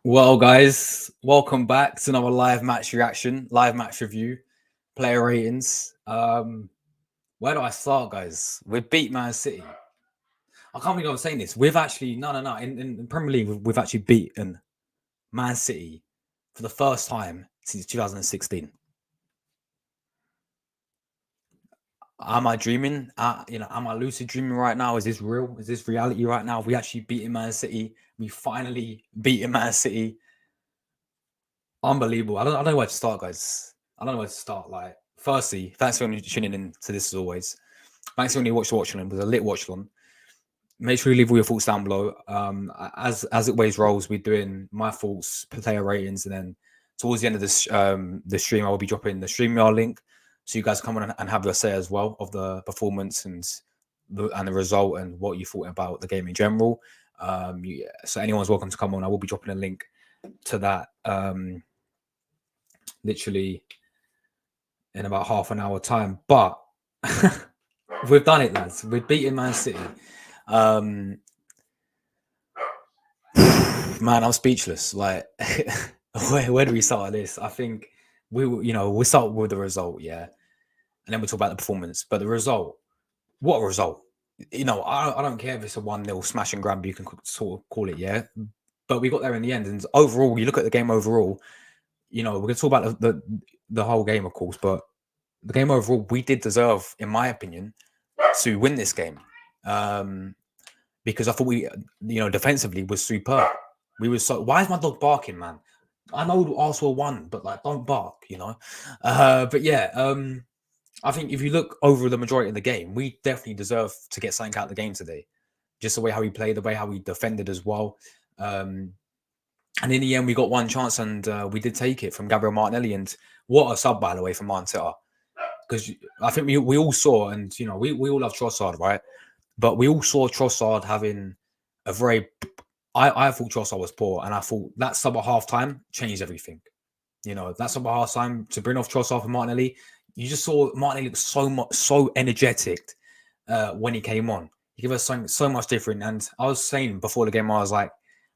Well, guys, welcome back to another live match reaction, live match review, player ratings. Where do I start, guys? We beat Man City. I can't believe I'm saying this. We've actually no. In Premier League, we've actually beaten Man City for the first time since 2016. Am I dreaming? Am I lucid dreaming right now? Is this real? Is this reality right now? We actually beaten Man City. We finally beaten Man City. Unbelievable. I don't know where to start, guys. I don't know where to start. Like, firstly, thanks for tuning in to this as always. Thanks for when you watched the watch along. It was a lit watch along. Make sure you leave all your thoughts down below. As it always rolls, we're doing my thoughts, player ratings, and then towards the end of this the stream, I will be dropping the StreamYard link, so you guys come on and have your say as well of the performance and the result and what you thought about the game in general. So anyone's welcome to come on. I will be dropping a link to that. Literally in about half an hour time, but we've done it, lads. We've beaten Man City. Man, I'm speechless. Like, where do we start this? I think we start with the result, yeah, and then we talk about the performance. But the result, what a result! I don't care if it's a 1-0 smash and grab, you can sort of call it, yeah. But we got there in the end, and overall, you look at the game overall. We're going to talk about the whole game, of course, but the game overall, we did deserve, in my opinion, to win this game. Because I thought we, defensively was superb. We were so. Why is my dog barking, man? I know Arsenal won, but like, don't bark, But yeah, I think if you look over the majority of the game, we definitely deserve to get something out of the game today. Just the way how we played, the way how we defended as well. And in the end, we got one chance, and we did take it from Gabriel Martinelli. And what a sub, by the way, from Arteta. Because I think we all saw, and we all love Trossard, right? But we all saw Trossard having a very. I thought Trossard was poor, and I thought that sub at halftime changed everything. That sub at halftime to bring off Trossard for Martinelli. You just saw Martinelli look so energetic when he came on. He gave us something so much different. And I was saying before the game, I was like,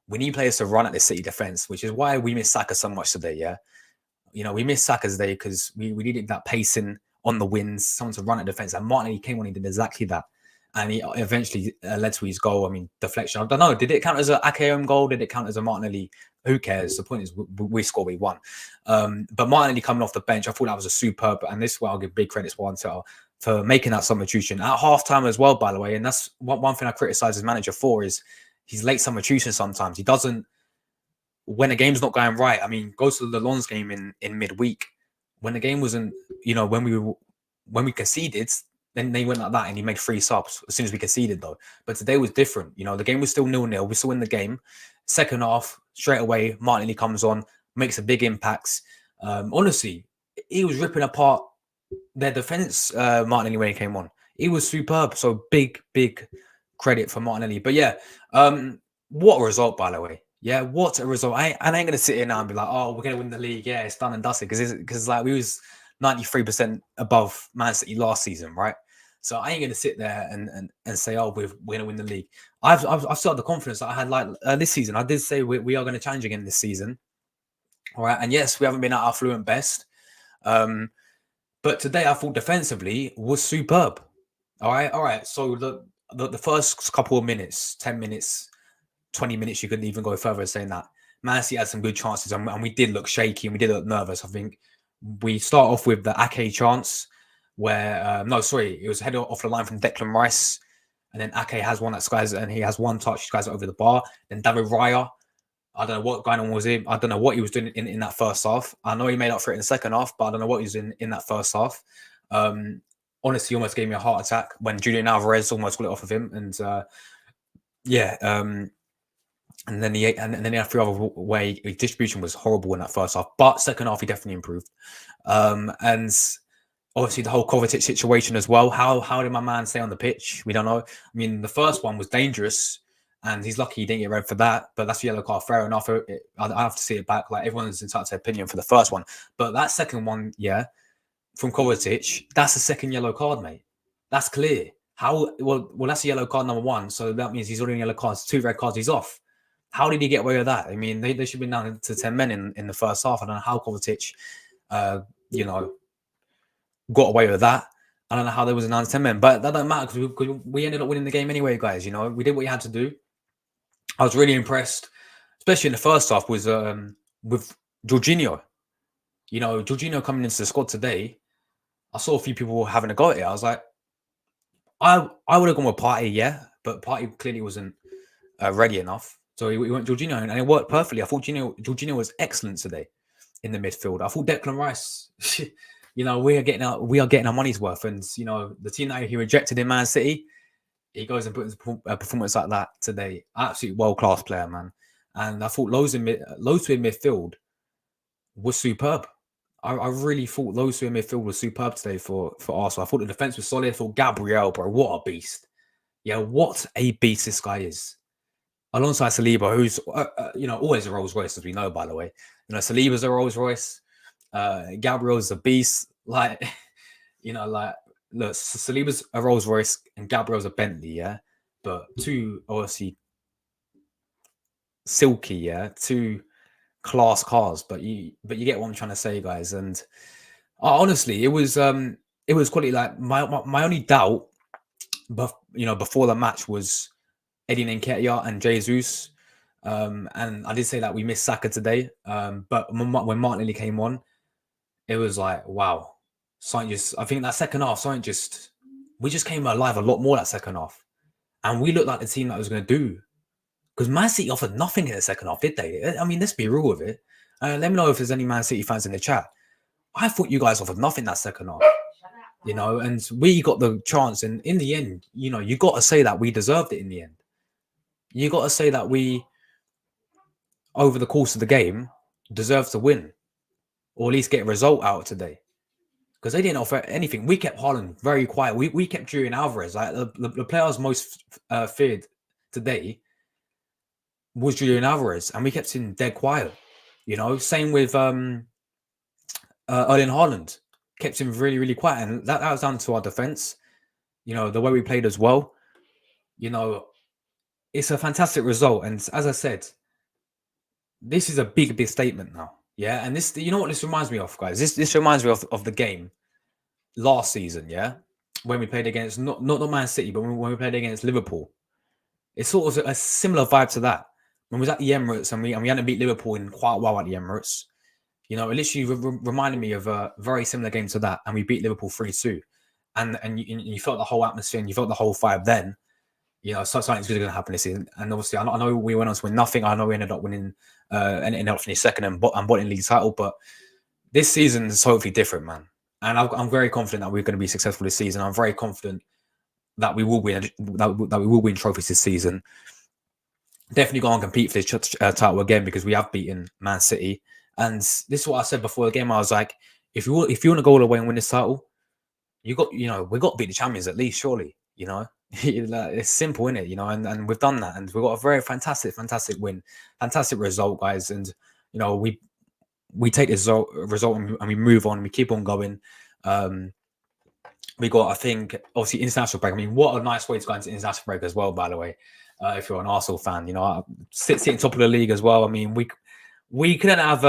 we need players to run at the City defense, which is why we miss Saka so much today. Yeah, we missed Saka today because we needed that pacing on the wings, someone to run at defense. And Martinelli came on, he did exactly that. And he eventually led to his goal. I mean, deflection. I don't know. Did it count as an Ake goal? Did it count as a Martinelli? Who cares? The point is we scored, we won. But Martinelli coming off the bench, I thought that was a superb. And this is where I'll give big credit to Arteta for making that substitution at halftime as well, by the way. And that's one thing I criticize his manager for is he's late substitution sometimes. He doesn't, when the game's not going right. I mean, go to the Lens game in midweek. When the game wasn't, when we conceded, then they went like that and he made 3 subs as soon as we conceded, though. But today was different. The game was still 0-0. We're still in the game. Second half, straight away, Martinelli comes on, makes a big impact. Honestly, he was ripping apart their defense, Martinelli, when he came on. He was superb. So big credit for Martinelli. But yeah, what a result, by the way. Yeah, what a result. I ain't going to sit here now and be like, oh, we're going to win the league. Yeah, it's done and dusted. Because like we was 93% above Man City last season, right? So I ain't going to sit there and say, oh, we're going to win the league. I've still had the confidence that I had like this season. I did say we are going to challenge again this season. All right. And yes, we haven't been at our fluent best. But today I thought defensively was superb. All right. So the first couple of minutes, 10 minutes, 20 minutes, you couldn't even go further saying that. Man City had some good chances and we did look shaky and we did look nervous. I think we start off with the Ake chance where, it was headed off the line from Declan Rice. And then Ake has one that skies and he has one touch, skies over the bar. Then David Raya, I don't know what going on was him. I don't know what he was doing in that first half. I know he made up for it in the second half, but I don't know what he was in that first half. Honestly, almost gave me a heart attack when Julian Alvarez almost got it off of him. And and then he had 3 other way. His distribution was horrible in that first half, but second half he definitely improved. And obviously the whole Kovacic situation as well. How did my man stay on the pitch? We don't know. I mean, the first one was dangerous, and he's lucky he didn't get red for that. But that's a yellow card, fair enough. I have to see it back. Like everyone's entitled to their opinion for the first one, but that second one, yeah, from Kovacic, that's a second yellow card, mate. That's clear. Well, that's a yellow card number 1, so that means he's already in yellow cards. 2 red cards, he's off. How did he get away with that? I mean, they should have been down to 10 men in the first half. I don't know how Kovacic, you know, got away with that. I don't know how there was a 9 to 10 men, but that don't matter because we ended up winning the game anyway, guys. You know, we did what we had to do. I was really impressed, especially in the first half, was with Jorginho. You know, Jorginho coming into the squad today, I saw a few people having a go at it. I was like, I would have gone with Partey, yeah, but Partey clearly wasn't ready enough. So he went Jorginho, and it worked perfectly. I thought Jorginho was excellent today in the midfield. I thought Declan Rice, you know, we are getting our money's worth. And you know, the team that he rejected in Man City, he goes and puts a performance like that today. Absolutely world-class player, man. And I thought Lowe's in midfield was superb. I really thought those two in midfield were superb today for Arsenal. I thought the defense was solid. I thought Gabriel, bro, what a beast. Yeah, what a beast this guy is. Alongside Saliba, who's, you know, always a Rolls Royce, as we know, by the way. You know, Saliba's a Rolls Royce. Gabriel's a beast. Like, you know, like, look, Saliba's a Rolls Royce and Gabriel's a Bentley, yeah? But two, obviously, silky, yeah? Two class cars, but you get what I'm trying to say, guys. And honestly, it was quality. Like my only doubt, but you know, before the match was Eddie Nketiah and Jesus. And I did say that we missed Saka today. But when Martinelli came on, it was like, wow, something just. I think that second half, we just came alive a lot more that second half, and we looked like the team that was going to do. Because Man City offered nothing in the second half, did they? I mean, let's be real with it. Let me know if there's any Man City fans in the chat. I thought you guys offered nothing that second half, you know, and we got the chance. And in the end, you know, you got to say that we deserved it in the end. You got to say that we, over the course of the game, deserved to win or at least get a result out today. Because they didn't offer anything. We kept Haaland very quiet. We kept Julian Alvarez. Like the players most feared today was Julian Alvarez, and we kept him dead quiet. You know, same with Erling Haaland, kept him really, really quiet, and that was down to our defense. You know, the way we played as well. You know, it's a fantastic result, and as I said, this is a big statement now. Yeah, and this, you know what this reminds me of, guys. This reminds me of the game last season. Yeah, when we played against not Man City, but when we played against Liverpool. It's sort of a similar vibe to that. When we was at the Emirates and we hadn't beat Liverpool in quite a while at the Emirates, you know, it literally reminded me of a very similar game to that, and we beat Liverpool 3-2, and you felt the whole atmosphere and you felt the whole vibe. Then, you know, something's going to happen this season. And obviously, I know we went on to win nothing. I know we ended up winning, and ended up finishing second and bottom league title. But this season is totally different, man. And I'm very confident that we're going to be successful this season. I'm very confident that we will win that we will win trophies this season. Definitely go and compete for this title again because we have beaten Man City. And this is what I said before the game. I was like, if you want to go all the way and win this title, we got to beat the champions at least, surely. You know, it's simple, isn't it? You know, and we've done that, and we've got a very fantastic win, fantastic result, guys. And you know, we take this result and we move on. We keep on going. We got, I think, obviously international break. I mean, what a nice way to go into international break as well, by the way. If you're an Arsenal fan, you know, sitting top of the league as well. I mean, we couldn't have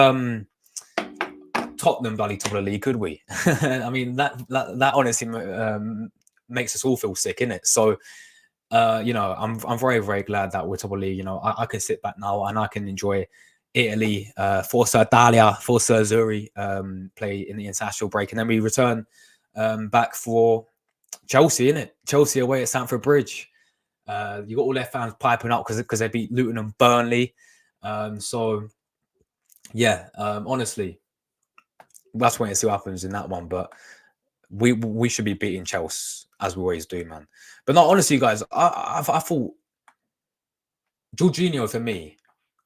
Tottenham bloody top of the league, could we? I mean, that honestly makes us all feel sick, innit? So, you know, I'm very, very glad that we're top of the league. You know, I can sit back now and I can enjoy Italy, Forza Italia, Forza Azzurri play in the international break, and then we return back for Chelsea, innit? Chelsea away at Stamford Bridge. You got all their fans piping up because they beat Luton and Burnley. So yeah, honestly, that's when it still happens in that one. But we should be beating Chelsea as we always do, man. But no, honestly, guys, I thought Jorginho for me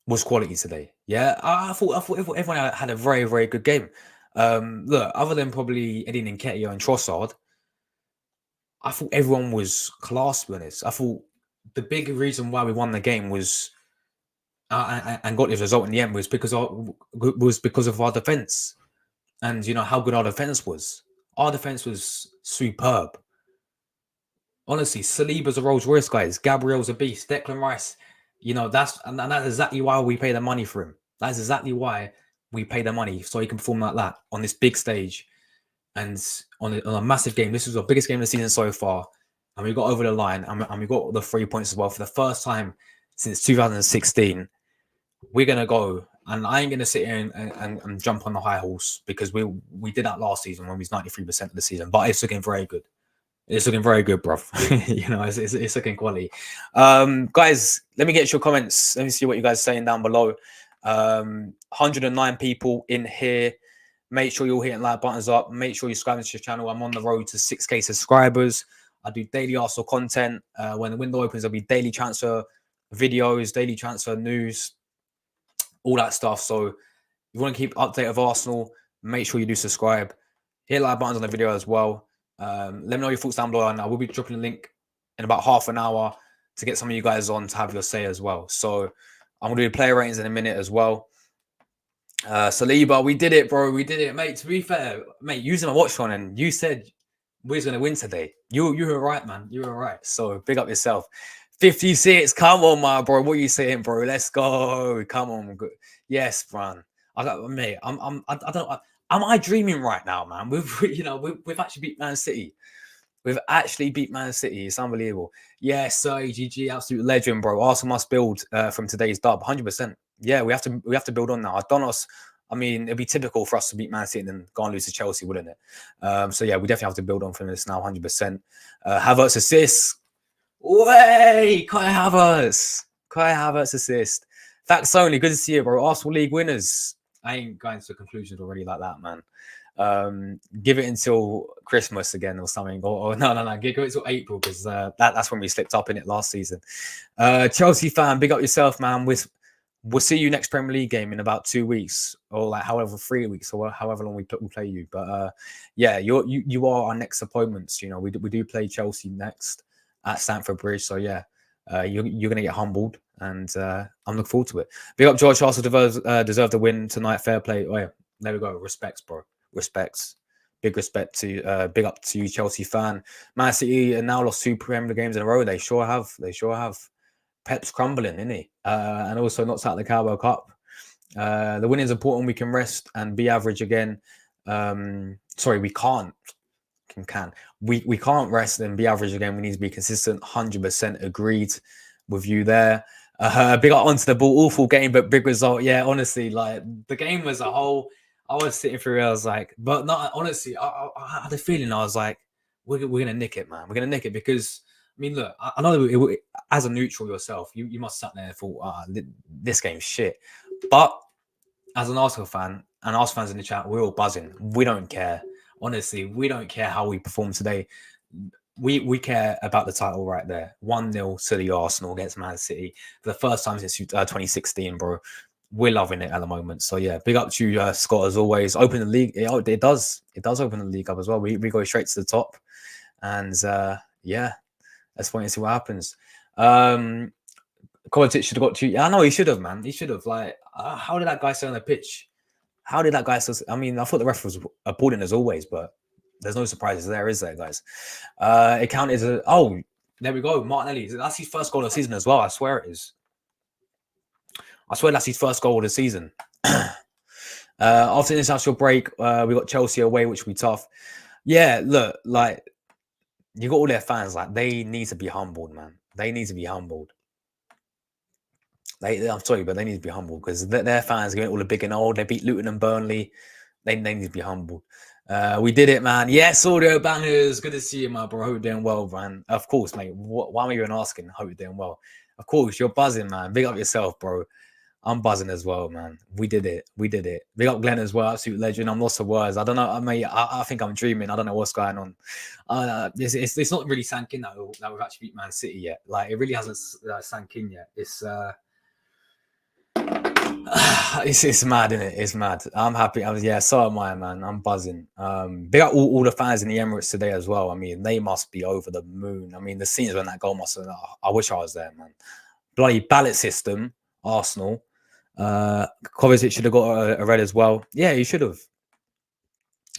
was quality today. Yeah, I thought everyone had a very, very good game. Look, other than probably Eddie Nketiah and Trossard, I thought everyone was class, to be honest. I thought the big reason why we won the game was and got this result in the end was because of our defense, and you know how good our defense was. Our defense was superb. Honestly, Saliba's a Rolls Royce, guys. Gabriel's a beast. Declan Rice, You know, that's exactly why we pay the money for him. That's exactly why we pay the money, so he can perform like that on this big stage and on a massive game. This was the biggest game of the season so far, and we got over the line, and we got the 3 points as well for the first time since 2016. We're gonna go, and I ain't gonna sit here and jump on the high horse, because we did that last season when we was 93% of the season, but it's looking very good. It's looking very good, bro. You know, it's looking quality. Guys, let me get your comments. Let me see what you guys are saying down below. 109 people in here. Make sure you're hitting like buttons up. Make sure you're subscribing to the channel. I'm on the road to 6K subscribers. I do daily Arsenal content. When the window opens, there'll be daily transfer videos, daily transfer news, all that stuff. So if you want to keep update of Arsenal, make sure you do subscribe. Hit like buttons on the video as well. Let me know your thoughts down below, and I will be dropping a link in about half an hour to get some of you guys on to have your say as well. So I'm going to do player ratings in a minute as well. Saliba, we did it, bro. We did it, mate. To be fair, mate, using my watch on, and you said we're going to win today. You were right, man. You were right. So big up yourself. 56. Come on, my bro. What are you saying, bro? Let's go. Come on. Yes, man. I don't. Am I dreaming right now, man? We've actually beat Man City. We've actually beat Man City. It's unbelievable. Yes, sir. GG, absolute legend, bro. Arsenal must build from today's dub. 100%. Yeah, we have to build on now. I mean, it'd be typical for us to beat Man City and then go and lose to Chelsea, wouldn't it? So yeah, we definitely have to build on from this now. 100%. Havertz assist. Way, Kai Havertz assist. Facts only. Good to see you, bro. Arsenal League winners. I ain't going to conclusions already like that, man. Give it until Christmas again or something. Or no. Give it till April, because that's when we slipped up in it last season. Chelsea fan, big up yourself, man. We'll see you next Premier League game in about 2 weeks, or like 3 weeks, or however long we play you. But yeah, you are our next opponents. You know, we do play Chelsea next at Stamford Bridge. So yeah, you're gonna get humbled, and I'm looking forward to it. Big up George. Arsenal deserve the win tonight. Fair play. Oh yeah, there we go. Respects, bro. Respects. Big respect to big up to you, Chelsea fan. Man City and now lost 2 Premier League games in a row. They sure have. Pep's crumbling, isn't he? And also knocked out the Carabao Cup. The win is important. We can rest and be average again. Sorry, we can't. We can't rest and be average again. We need to be consistent. 100% agreed with you there. Big up onto the ball. Awful game, but big result. Yeah, honestly, like the game as a whole, I was sitting through it. I was like, but not honestly. I had a feeling. I was like, we're gonna nick it, man. We're gonna nick it, because I mean, look, I know as a neutral yourself, you must sat there and thought, this game's shit. But as an Arsenal fan, and Arsenal fans in the chat, we're all buzzing. We don't care. Honestly, we don't care how we perform today. We care about the title right there. 1-0 to the Arsenal against Man City for the first time since 2016, bro. We're loving it at the moment. So yeah, big up to you, Scott, as always. Open the league. It does open the league up as well. We go straight to the top, and yeah. Let's wait and see what happens. Kovacic should have got 2. Yeah, I know he should have, man. He should have. Like, how did that guy stay on the pitch? How did that guy still? I mean, I thought the ref was appalling as always, but there's no surprises there, is there, guys? It counted as there we go. Martinelli. That's his first goal of the season as well. I swear it is. I swear that's his first goal of the season. After the international break, we got Chelsea away, which will be tough. Yeah, look, like, you got all their fans, like, they need to be humbled, man. They need to be humbled. I'm sorry, but they need to be humbled, because their fans are getting all the big and old. They beat Luton and Burnley. They need to be humbled. We did it, man. Yes, audio bangers. Good to see you, my bro. Hope you're doing well, man. Of course, mate. Why am I even asking? Hope you're doing well. Of course, you're buzzing, man. Big up yourself, bro. I'm buzzing as well, man. We did it. Big up Glenn as well, absolute legend. I'm lost for words. I don't know. I mean, I think I'm dreaming. I don't know what's going on. It's not really sank in that we've actually beat Man City yet. Like, it really hasn't sank in yet. It's mad, isn't it? It's mad. I'm happy. So am I, man. I'm buzzing. Big up all the fans in the Emirates today as well. I mean, they must be over the moon. I mean, the scenes when that goal must have. I wish I was there, man. Bloody ballot system, Arsenal. Kovacic should have got a red as well. Yeah, he should have.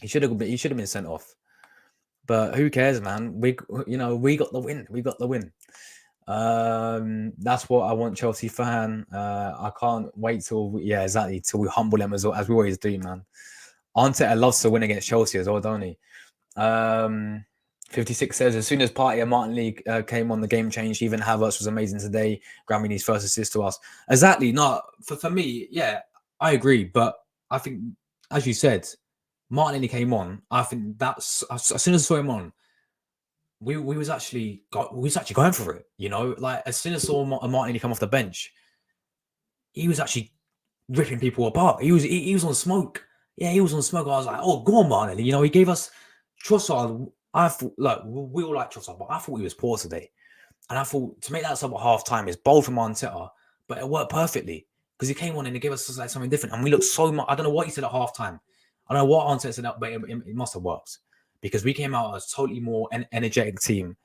He should have been sent off. But who cares, man? We got the win. That's what I want, Chelsea fan. I can't wait till we humble them as we always do, man. Arteta loves to win against Chelsea as well, don't he? 56 says, as soon as Partey and Martinelli came on, the game changed. Even Havertz was amazing today, grabbing his first assist to us. Exactly. No, for me, yeah, I agree. But I think, as you said, Martinelli came on. I think that's as soon as I saw him on, we was actually going for it. You know, like as soon as I saw Martinelli come off the bench, he was actually ripping people apart. He was on smoke. Yeah, he was on smoke. I was like, oh, go on, Martinelli. You know, he gave us Trossard. I thought, look, we all like Trossard, but I thought he was poor today. And I thought to make that sub at half time is bold from Arteta, but it worked perfectly because he came on and he gave us like something different. And we looked so much. I don't know what he said at half time. I don't know what Arteta said, but it must have worked because we came out as a totally more energetic team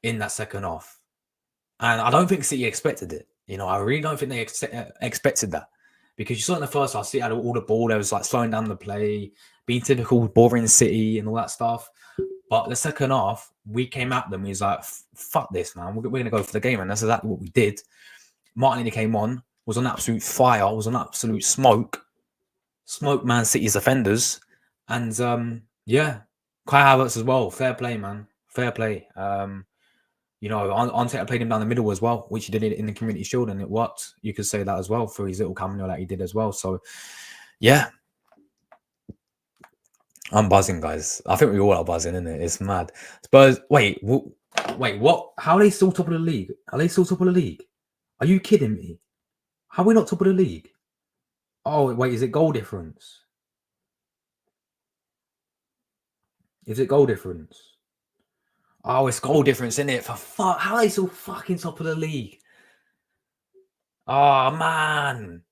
in that second half. And I don't think City expected it. You know, I really don't think they expected that because you saw in the first half, City had all the ball. They was like slowing down the play, being typical boring City and all that stuff. But the second half, we came at them. He's like, fuck this, man. We're going to go for the game. And that's exactly what we did. Martinelli came on, was on absolute fire, was on absolute smoke. Smoke Man City's defenders. And yeah, Kai Havertz as well. Fair play, man. Fair play. You know, Arteta played him down the middle as well, which he did in the Community Shield, and it worked. You could say that as well for his little cameo that he did as well. So, yeah. I'm buzzing, guys. I think we all are buzzing, isn't it? It's mad. Spurs, wait, what? How are they still top of the league? Are they still top of the league? Are you kidding me? How are we not top of the league? Oh, wait, is it goal difference? Is it goal difference? Oh, it's goal difference, isn't it? For fuck, how are they still fucking top of the league? Oh, man.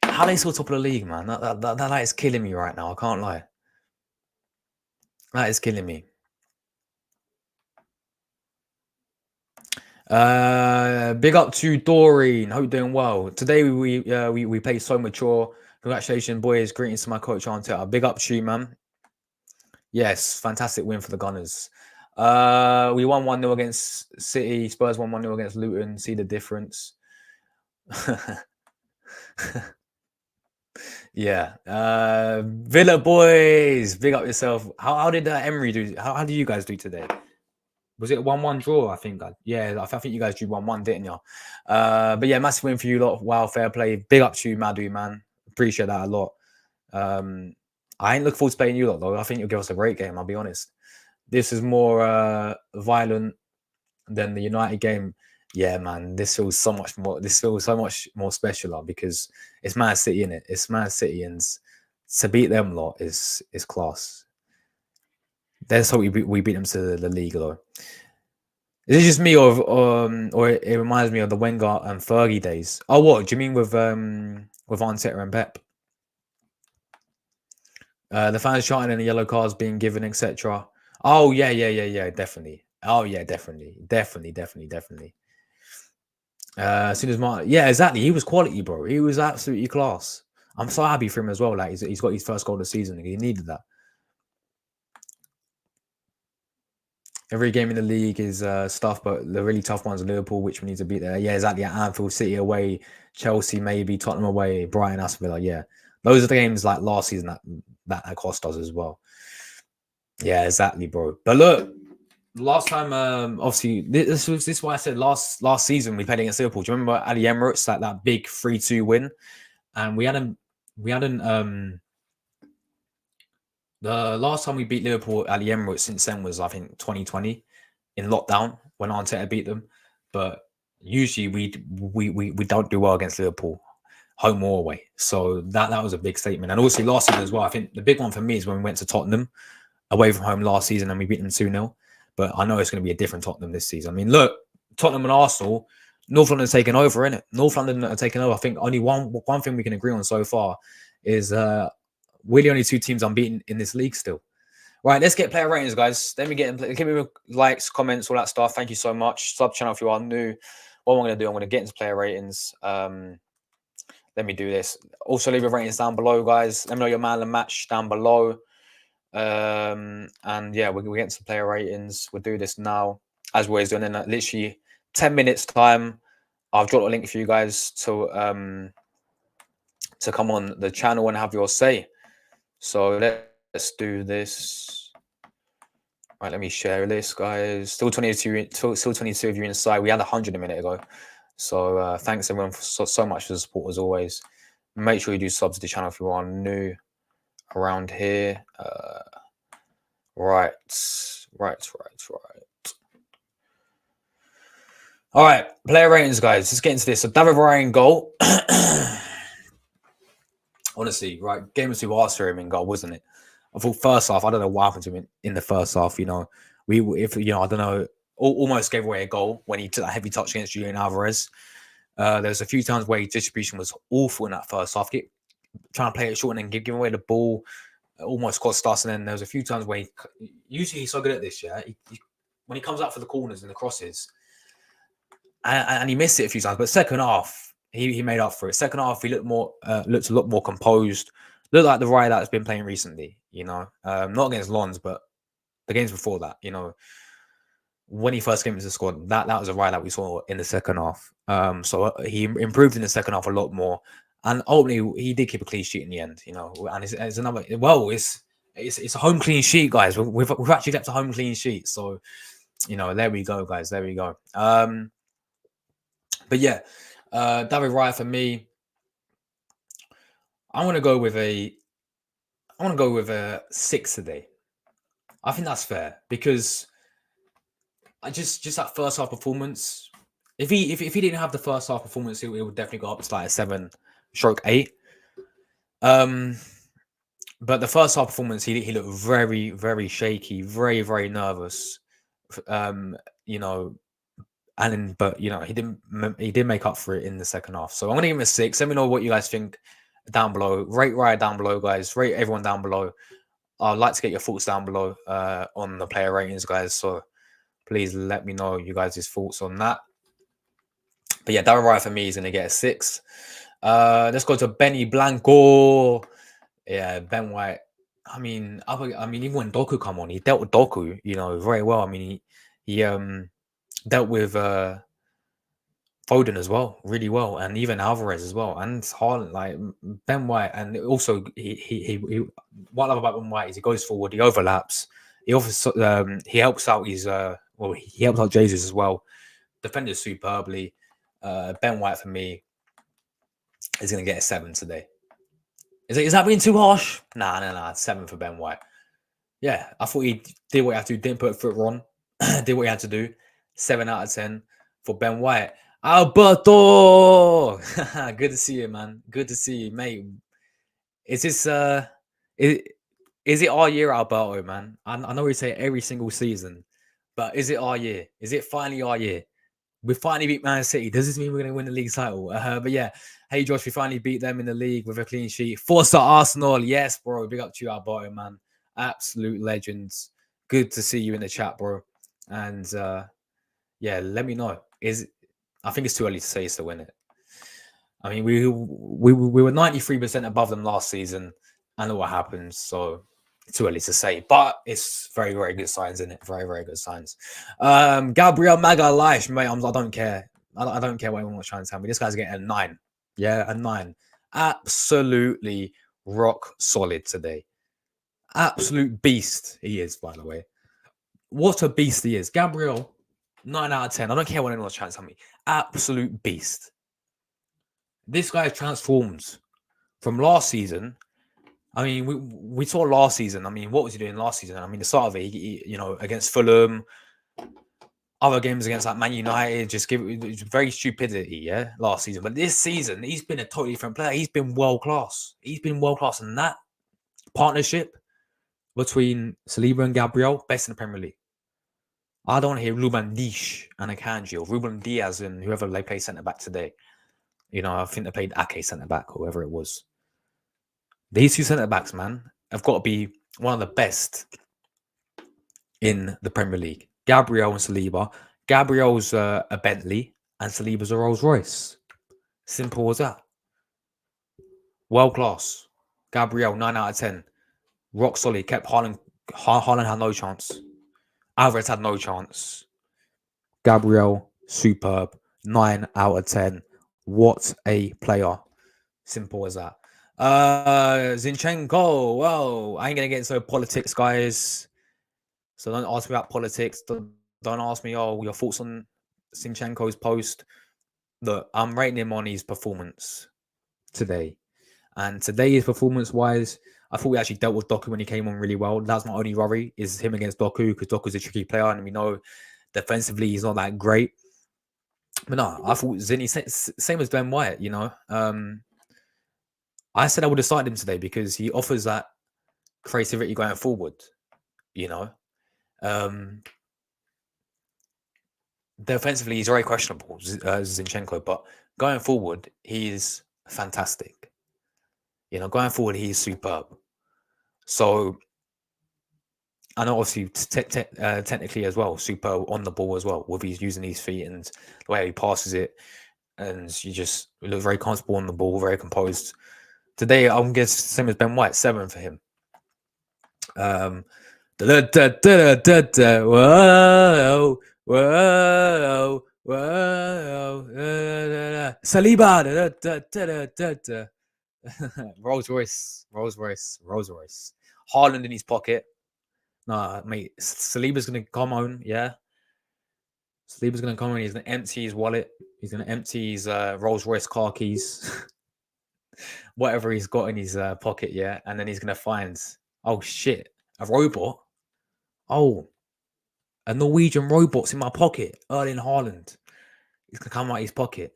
How are they still top of the league, man? That is killing me right now. I can't lie. That is killing me. Big up to Doreen. Hope you're doing well. Today we played so mature. Congratulations, boys. Greetings to my coach Arteta. Big up to you, man. Yes, fantastic win for the Gunners. We won 1-0 against City. Spurs won 1-0 against Luton. See the difference. Yeah. Villa boys, big up yourself. How did Emery do? How did you guys do today? Was it a 1-1 draw? I think. Yeah, I think you guys drew 1-1, didn't you? But yeah, massive win for you lot. Wow, fair play. Big up to you, Madu, man. Appreciate that a lot. I ain't looking forward to playing you lot, though. I think you'll give us a great game, I'll be honest. This is more violent than the United game. Yeah, man, this feels so much more special because it's Man City, innit? It's Man City, and to beat them lot is class. That's how we beat them to the league, though. Is it just me, or it reminds me of the Wenger and Fergie days? Oh, what do you mean with Arteta and Pep? The fans shouting and the yellow cards being given, etc. Oh yeah, definitely. Oh yeah, definitely. As soon as yeah, exactly. He was quality, bro. He was absolutely class. I'm so happy for him as well. Like he's got his first goal of the season. He needed that. Every game in the league is stuff, but the really tough ones are Liverpool, which we need to beat there. Yeah, exactly. At Anfield, City away, Chelsea maybe, Tottenham away, Brighton, Aston Villa. Yeah, those are the games like last season that cost us as well. Yeah, exactly, bro. But look, last time, obviously, this is why I said last season we played against Liverpool. Do you remember at the Emirates, like that big 3-2 win? And we hadn't. The last time we beat Liverpool at the Emirates since then was, I think, 2020 in lockdown when Arteta beat them. But usually we don't do well against Liverpool, home or away. So that was a big statement. And also last season as well, I think the big one for me is when we went to Tottenham away from home last season and we beat them 2-0. But I know it's going to be a different Tottenham this season. I mean, look, Tottenham and Arsenal, North London's taken over, innit? North London are taking over. I think only one thing we can agree on so far is we're the only two teams unbeaten in this league still. Right, let's get player ratings, guys. Let me give me likes, comments, all that stuff. Thank you so much. Sub channel if you are new. What am I going to do? I'm going to get into player ratings. Let me do this. Also, leave your ratings down below, guys. Let me know your man of the match down below. And yeah, we'll get into player ratings. We'll do this now. as we're always doing. In literally 10 minutes time, I've dropped a link for you guys to come on the channel and have your say. So let's do this. Right, let me share this, guys. Still 22 of you inside. We had 100 a minute ago. So thanks everyone for so much for the support as always. Make sure you do subs to the channel if you are new around here. Right. All right, player ratings, guys. Let's get into this. So David Ryan goal. Honestly, right, game was too hard for him in goal, wasn't it? I thought first half, I don't know what happened to him in the first half. I don't know, almost gave away a goal when he took that heavy touch against Julian Alvarez. There's a few times where his distribution was awful in that first half. Trying to play it short and then give away the ball, almost cost us. And then there was a few times where usually he's so good at this, yeah. When he comes out for the corners and the crosses, and he missed it a few times. But second half, he made up for it. Second half, he looked a lot more composed. Looked like the Ryan that's been playing recently. Not against Lons, but the games before that. When he first came into the squad, that was a Ryan that we saw in the second half. So he improved in the second half a lot more. And ultimately, he did keep a clean sheet in the end, And it's another. Well, it's a home clean sheet, guys. We've actually kept a home clean sheet. So, there we go, guys. There we go. But yeah, David Raya for me. I want to go with a 6 today. I think that's fair because I just that first half performance. If he didn't have the first half performance, it would definitely go up to like a 7/8. But the first half performance, he looked very, very shaky, very, very nervous. But he did make up for it in the second half. So I'm gonna give him a 6. Let me know what you guys think down below. Rate Raya down below, guys. Rate everyone down below. I'd like to get your thoughts down below on the player ratings, guys. So please let me know you guys' thoughts on that. But yeah, David Raya for me is gonna get a 6. Let's go to Benny Blanco. Yeah, Ben White. I mean, even when Doku come on, he dealt with Doku, very well. I mean, he dealt with Foden as well, really well, and even Alvarez as well, and Haaland, like Ben White, and also he what I love about Ben White is he goes forward, he overlaps, he offers, he helps out his he helps out Jesus as well, defended superbly. Ben White for me is gonna get a 7 today. Is that being too harsh? Nah, 7 for Ben White. Yeah, I thought he did what he had to do, didn't put a foot wrong, did what he had to do. 7 out of 10 for Ben White. Alberto, good to see you, man. Good to see you, mate. Is this is it our year, Alberto, man? I know we say it every single season, but is it our year? Is it finally our year? We finally beat Man City. Does this mean we're going to win the league title? But yeah, hey Josh, we finally beat them in the league with a clean sheet. Forza Arsenal, yes, bro. Big up to you, Alberto, man. Absolute legends. Good to see you in the chat, bro. And yeah, let me know. I think it's too early to say to win it. I mean, we were 93% above them last season. I know what happens, so it's too early to say. But it's very, very good signs, isn't it? Very, very good signs. Gabriel Magalhaes, mate, I don't care. I don't care what anyone's trying to tell me. This guy's getting a 9. Yeah, a 9. Absolutely rock solid today. Absolute beast he is, by the way. What a beast he is. Gabriel, 9 out of 10. I don't care what anyone's trying to tell me. Absolute beast. This guy transformed from last season. I mean, we saw last season. I mean, what was he doing last season? I mean, the start of it, against Fulham, other games against like Man United, just very stupidity, yeah, last season. But this season, he's been a totally different player. He's been world class. He's been world class, and that partnership between Saliba and Gabriel, best in the Premier League. I don't want to hear Ruben Dias and Akanji or Ruben Diaz and whoever they play centre back today. I think they played Ake centre back or whoever it was. These two centre backs, man, have got to be one of the best in the Premier League. Gabriel and Saliba. Gabriel's a Bentley and Saliba's a Rolls Royce. Simple as that. World class. Gabriel, 9 out of 10. Rock solid. Kept Haaland had no chance. Alvarez had no chance. Gabriel, superb. 9 out of 10. What a player. Simple as that. Zinchenko. Well, I ain't gonna get into politics, guys. So don't ask me about politics. Don't ask me, your thoughts on Zinchenko's post. Look, I'm rating him on his performance today. And today's performance-wise, I thought we actually dealt with Doku when he came on really well. That's my only worry, is him against Doku, because Doku's a tricky player, and we know defensively he's not that great. But no, I thought Zinny, same as Ben White, you know. I said I would have started him today because he offers that creativity going forward, you know. Defensively, he's very questionable, Zinchenko, but going forward, he's fantastic. You know, going forward, he's superb. So, I know obviously technically as well, superb on the ball as well, with he's using his feet and the way he passes it, and you just look very comfortable on the ball, very composed. Today, I'm guess same as Ben White, 7 for him. Whoa, whoa, whoa, Saliba, Rolls Royce. Haaland in his pocket. Nah, mate, Saliba's gonna come on, yeah. Saliba's gonna come on. He's gonna empty his wallet. He's gonna empty his Rolls Royce car keys, whatever he's got in his pocket, yeah. And then he's gonna find, oh shit, a robot. Oh, a Norwegian robot's in my pocket. Erling Haaland. He's gonna come out his pocket.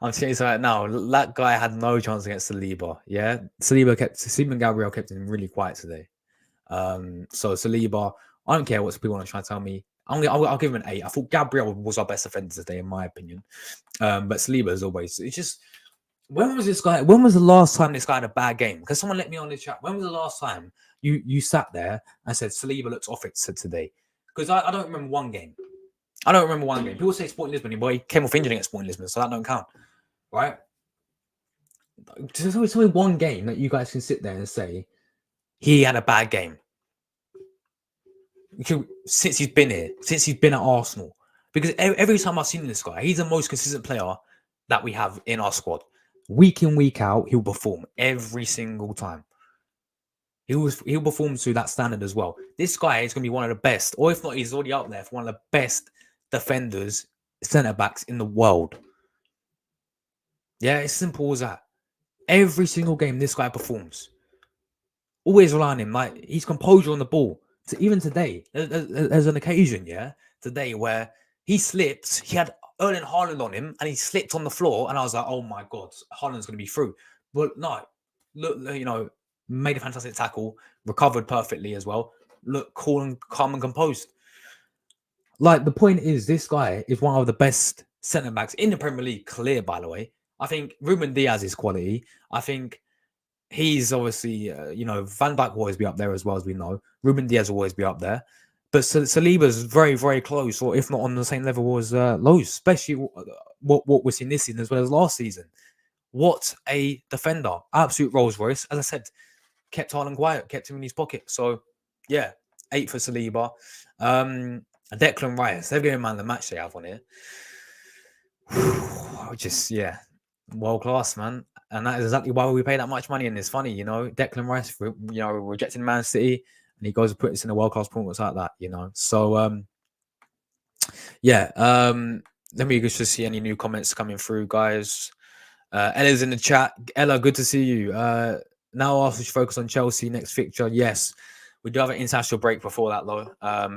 I'm saying so right now. That guy had no chance against Saliba. Yeah, Saliba and Gabriel kept him really quiet today. So Saliba, I don't care what people want to try to tell me. I'll give him an 8. I thought Gabriel was our best offender today, in my opinion. But Saliba, as always, it's just, when was the last time this guy had a bad game? Because someone let me on the chat. When was the last time you sat there and said Saliba looks off it today? Because I don't remember one game. People say Sporting Lisbon, but he came off injured against Sporting Lisbon, so that don't count, right? There's only one game that you guys can sit there and say he had a bad game since he's been here, since he's been at Arsenal. Because every time I've seen this guy, he's the most consistent player that we have in our squad. Week in, week out, he'll perform every single time. He'll perform to that standard as well. This guy is going to be one of the best, or if not, he's already up there for one of the best defenders, centre-backs in the world. Yeah, it's simple as that. Every single game, this guy performs. Always rely on him. Like, he's composure on the ball. So even today, there's an occasion, yeah, today where he slipped. He had Erling Haaland on him, and he slipped on the floor, and I was like, oh my God, Haaland's going to be through. But no, look, you know, made a fantastic tackle, recovered perfectly as well. Look, calm and composed. Like, the point is, this guy is one of the best centre-backs in the Premier League, clear, by the way. I think Ruben Dias is quality. I think he's obviously, you know, Van Dijk will always be up there as well, as we know. Ruben Dias will always be up there. But Saliba's very, very close, or if not on the same level as Lowe, especially what we're seeing this season as well as last season. What a defender. Absolute Rolls Royce. As I said, kept Haaland quiet, kept him in his pocket. So, yeah, 8 for Saliba. Declan Rice, they've given man the match they have on here. Just, yeah, world class, man. And that is exactly why we pay that much money. And it's funny, you know, Declan Rice, you know, rejecting Man City, and he goes and puts in a world class performance like that, you know. So, yeah, let me just see any new comments coming through, guys. Ella's in the chat. Ella, good to see you. Now Arsenal should focus on Chelsea next fixture. Yes, we do have an international break before that, though.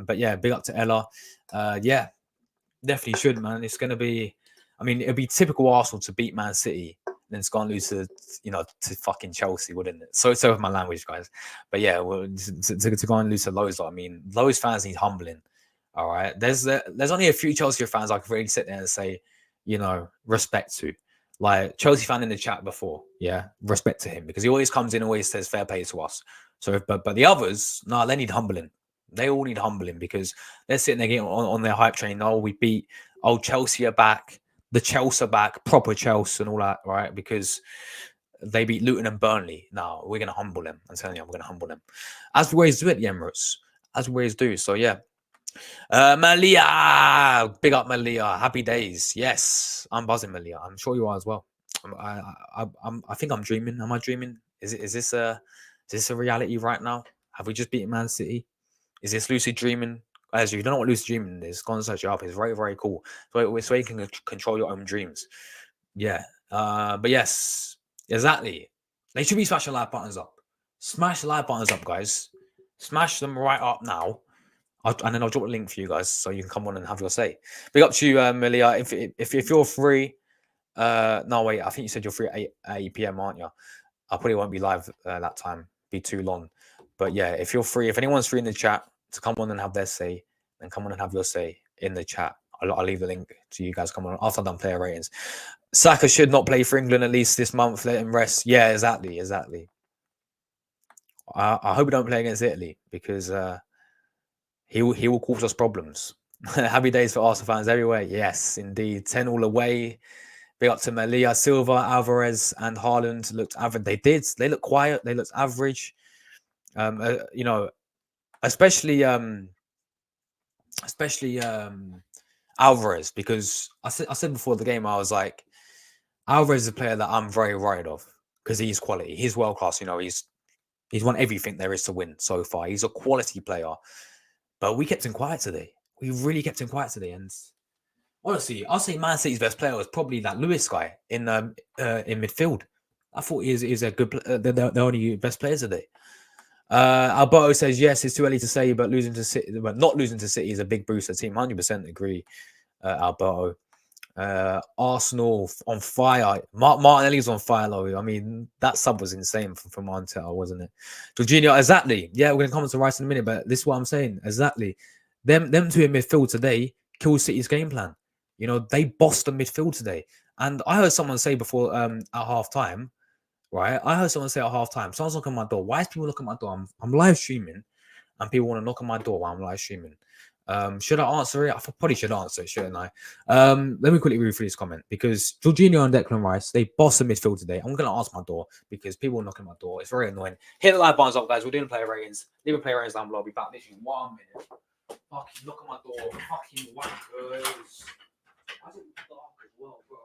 But yeah, big up to Ella. Yeah, definitely should, man. It's going to be, I mean, it'd be typical Arsenal to beat Man City and then it's going to lose to, you know, to fucking Chelsea, wouldn't it? So with my language, guys. But yeah, well, to go and lose to Lowe's, I mean, Lowe's fans need humbling. All right. There's only a few Chelsea fans I can really sit there and say, you know, respect to. Like, Chelsea fan in the chat before, yeah, respect to him, because he always comes in, always says fair play to us. So, but the others, no, they need humbling. They all need humbling, because they're sitting there getting on their hype train. Oh, we beat, oh, Chelsea are back, the Chelsea are back, proper Chelsea and all that, right? Because they beat Luton and Burnley. No, we're going to humble them. I'm telling you, we're going to humble them. As we always do at the Emirates, as we always do. So, yeah, Malia, big up Malia. Happy days. Yes, I'm buzzing, Malia. I'm sure you are as well. I think I'm dreaming. Am I dreaming? Is this a reality right now? Have we just beaten Man City? Is this lucid dreaming? As you don't know what lucid dreaming is, go and search it up. It's very, very cool. So you can control your own dreams. Yeah. But yes, exactly. They should be smashing like buttons up. Smash the like buttons up, guys. Smash them right up now. And then I'll drop a link for you guys so you can come on and have your say. Big up to you, Malia. If you're free, no wait, I think you said you're free at 8 p.m, aren't you? I probably won't be live that time. Be too long. But yeah, if you're free, if anyone's free in the chat to come on and have their say, then come on and have your say in the chat. I'll leave the link to you guys. Come on after I'm done player ratings. Saka should not play for England at least this month. Let him rest. Yeah, exactly. I hope we don't play against Italy because he will cause us problems. Happy days for Arsenal fans everywhere. Yes, indeed. 10 all away. Big up to Malia, Silva, Alvarez, and Haaland looked average. They looked quiet. They looked average. You know, especially Alvarez, because I said before the game, I was like, Alvarez is a player that I'm very worried of because he's quality. He's world class. You know, he's won everything there is to win so far. He's a quality player, but we kept him quiet today. We really kept him quiet today, and honestly, I'll say Man City's best player was probably that Lewis guy in midfield. I thought he's a good. The only best players today. Alberto says yes, it's too early to say, but not losing to City is a big boost. The team 100% agree. Alberto. Arsenal on fire. Martinelli's on fire, though. I mean, that sub was insane from Arteta, wasn't it? Jorginho, exactly. Yeah, we're gonna come to Rice in a minute, but this is what I'm saying. Exactly. Them two in midfield today killed City's game plan. You know, they bossed the midfield today. And I heard someone say before at half time, right? I heard someone say at half time, someone's knocking on my door. Why is people knocking on my door? I'm live streaming and people want to knock on my door while I'm live streaming. Should I answer it? I probably should answer it, shouldn't I? Let me quickly read through this comment because Jorginho and Declan Rice, they bossed the midfield today. I'm going to answer my door because people are knocking on my door. It's very annoying. Hit the like buttons up, guys. We're doing player ratings. Leave a player ratings down below. I'll be back literally 1 minute. Fucking knock on my door. Fucking wankers. Why is it dark as well, bro?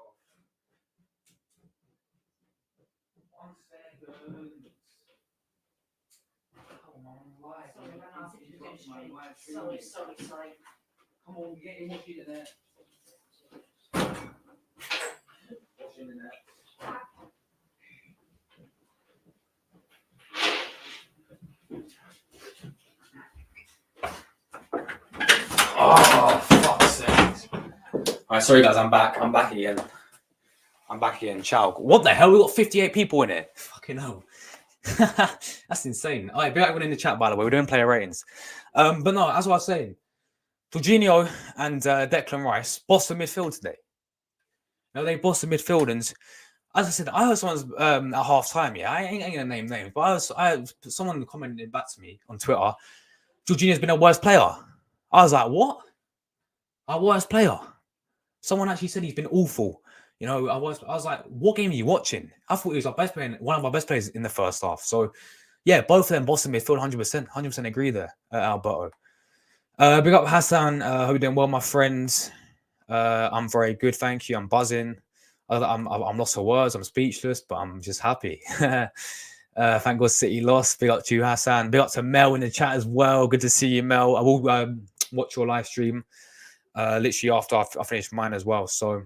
1 second. Come on, sorry. Come on, get in what you there. What's in there? Oh, fuck's sake. Alright, sorry guys, I'm back. I'm back again. Ciao. What the hell? We got 58 people in it. Fucking hell. That's insane. All right, be everyone in the chat, by the way. We're doing player ratings. But no, as I was saying, Jorginho and Declan Rice bossed the midfield today. You know, they bossed the midfield, and as I said, I heard someone's at half time. Yeah, I ain't gonna name names, but I heard someone commented back to me on Twitter. Jorginho's been a worse player. I was like, what? Our worst player? Someone actually said he's been awful. You know, I was like, what game are you watching? I thought he was our best player, one of our best players in the first half. So, yeah, both of them bossing midfield 100% agree there, Alberto. Big up Hassan. Hope you're doing well, my friends. I'm very good, thank you. I'm buzzing. I'm lost for words. I'm speechless, but I'm just happy. Thank God City lost. Big up to you, Hassan. Big up to Mel in the chat as well. Good to see you, Mel. I will watch your live stream literally after I finish mine as well. So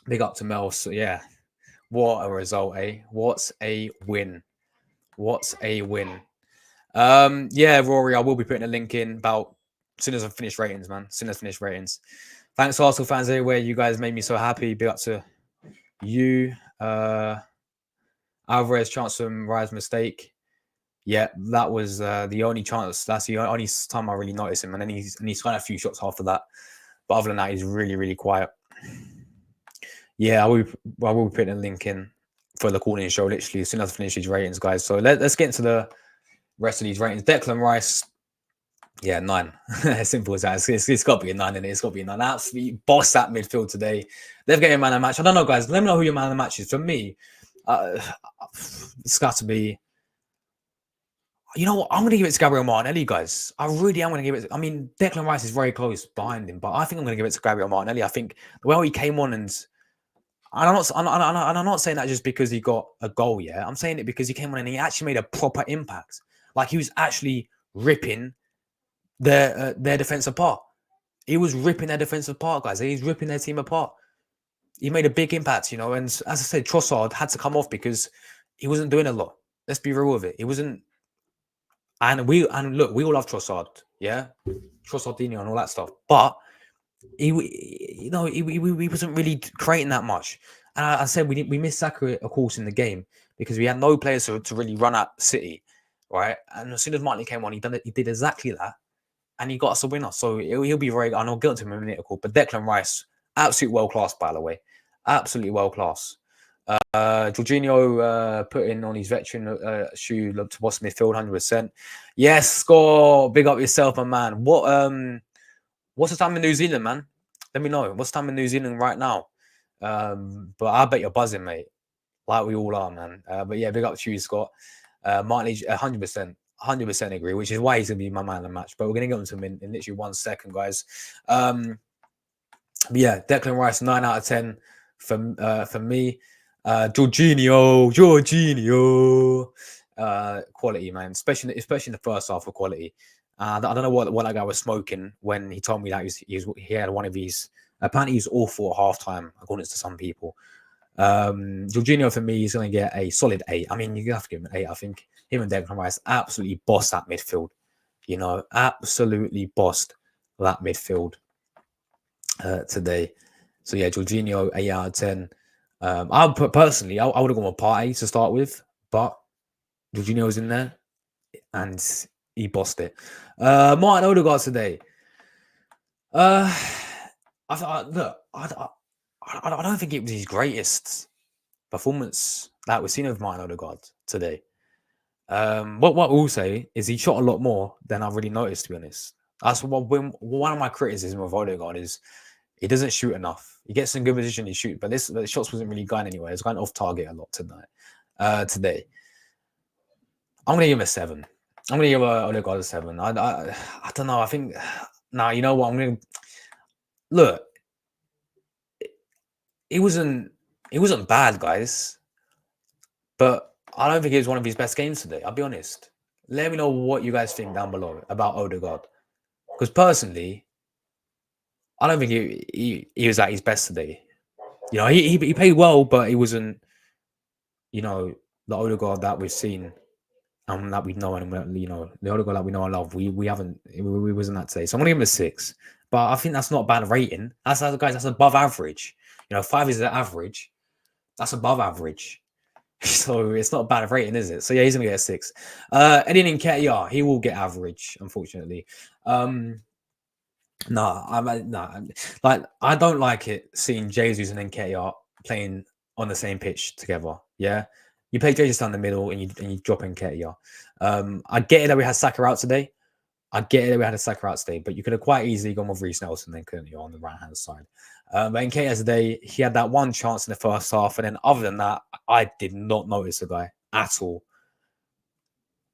big up to Mel. So yeah, what a result, eh? What a win. Yeah, Rory, I will be putting a link in about as soon as I finish ratings, man. As soon as I finish ratings. Thanks, Arsenal fans everywhere. You guys made me so happy. Big up to you. Alvarez chance from Rise mistake. Yeah, that was the only chance. That's the only time I really noticed him. And then he's got a few shots after that. But other than that, he's really, really quiet. Yeah, I will be putting a link in for the calling show literally as soon as I finish these ratings, guys. So let's get into the rest of these ratings. Declan Rice, yeah, 9. Simple as that. It's got to be a 9 in it. It's got to be a 9. Absolutely boss that midfield today. They've got a man of the match. I don't know, guys. Let me know who your man of the match is. For me, it's got to be. You know what? I'm going to give it to Gabriel Martinelli, guys. I really am going to give it. I mean, Declan Rice is very close behind him, but I think I'm going to give it to Gabriel Martinelli. I think the way he came on, and I'm not saying that just because he got a goal. Yeah, I'm saying it because he came on and he actually made a proper impact. Like he was actually ripping their defense apart. He was ripping their defense apart, guys. He's ripping their team apart. He made a big impact, you know. And as I said, Trossard had to come off because he wasn't doing a lot. Let's be real with it. He wasn't. And look, we all love Trossard, yeah, Trossardinho and all that stuff. But he wasn't really creating that much. And I said we missed Saka, of course, in the game because we had no players to really run at City, right? And as soon as Martinelli came on, he did exactly that, and he got us a winner. So he'll be very. I know, guilty him in a minute, but Declan Rice, absolute world class, by the way, absolutely world class. Jorginho putting on his veteran shoe to boss midfield 100%. Yes, score. Big up yourself, my man. What's the time in New Zealand, man? Let me know. What's the time in New Zealand right now? But I bet you're buzzing, mate. Like we all are, man. But yeah, big up to you, Scott. Martinelli, 100% agree, which is why he's gonna be my man of the match. But we're gonna get into him in literally 1 second, guys. But yeah, Declan Rice, 9 out of 10 for me. Jorginho, quality, man, especially in the first half of quality. I don't know what that guy was smoking when he told me that he had one of these. Apparently, he's awful at halftime, according to some people. Jorginho for me is going to get a solid 8. I mean, you have to give him an 8. I think him and Declan Rice absolutely bossed that midfield. You know, absolutely bossed that midfield today. So yeah, Jorginho, 8 out of 10. I would have gone with Partey to start with, but Jorginho's in there and he bossed it. Martin Odegaard today. I don't think it was his greatest performance that we've seen of Martin Odegaard today. What I will say is he shot a lot more than I really noticed, to be honest. That's one of my criticisms of Odegaard is he doesn't shoot enough. He gets in good position, he shoots, but the shots wasn't really going anywhere. It's going off target a lot today. I'm gonna give him a 7. I'm gonna give Odegaard a 7. I don't know. I think now you know what I'm gonna look. It wasn't bad, guys, but I don't think it was one of his best games today. I'll be honest. Let me know what you guys think down below about Odegaard, because personally, I don't think he was at his best today. You know, he played well, but he wasn't, you know, the Odegaard that we've seen and that we know, and you know, the Odegaard that we know and love. We wasn't that today. So I'm gonna give him a 6. But I think that's not a bad rating. That's above average. You know, 5 is the average. That's above average. So it's not a bad rating, is it? So yeah, he's gonna get a 6. Eddie Nketiah, he will get average, unfortunately. Like I don't like it seeing Jesus and Nketiah playing on the same pitch together. Yeah, you play Jesus down the middle and you drop Nketiah. I get it that we had Saka out today. But you could have quite easily gone with Reece Nelson then, couldn't you, on the right hand side? But Nketiah today, he had that one chance in the first half, and then other than that, I did not notice the guy at all.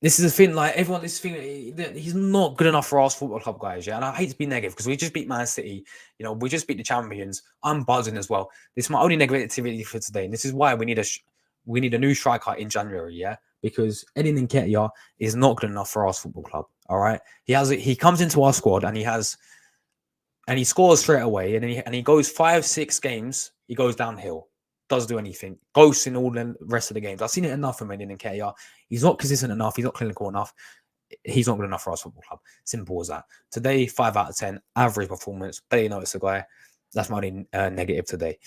This is the thing, like everyone, he's not good enough for Arsenal Football Club, guys. Yeah, and I hate to be negative because we just beat Man City. You know, we just beat the champions. I'm buzzing as well. This is my only negativity for today, and this is why we need a new striker in January. Yeah, because Eddie Nketiah is not good enough for Arsenal Football Club. All right, he comes into our squad and he scores straight away, and he goes 5-6 games. He goes downhill. Doesn't do anything. Ghosts in all the rest of the games. I've seen it enough from Eddie Nketiah. He's not consistent enough. He's not clinical enough. He's not good enough for us football club. Simple as that. Today, 5 out of 10. Average performance. Barely notice the guy. That's my only negative today.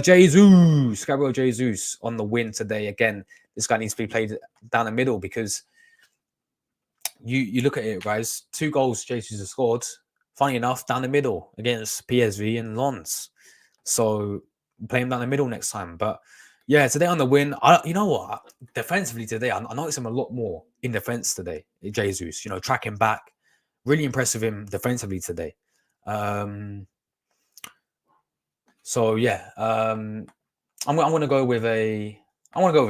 Jesus. Gabriel Jesus on the win today. Again, this guy needs to be played down the middle because you look at it, guys. 2 goals Jesus has scored. Funny enough, down the middle against PSV and Lens. So play him down the middle next time. But yeah, today on the win, you know what? Defensively today, I noticed him a lot more in defense today. Jesus, you know, tracking back, really impressive him defensively today. So yeah, I'm going to go with a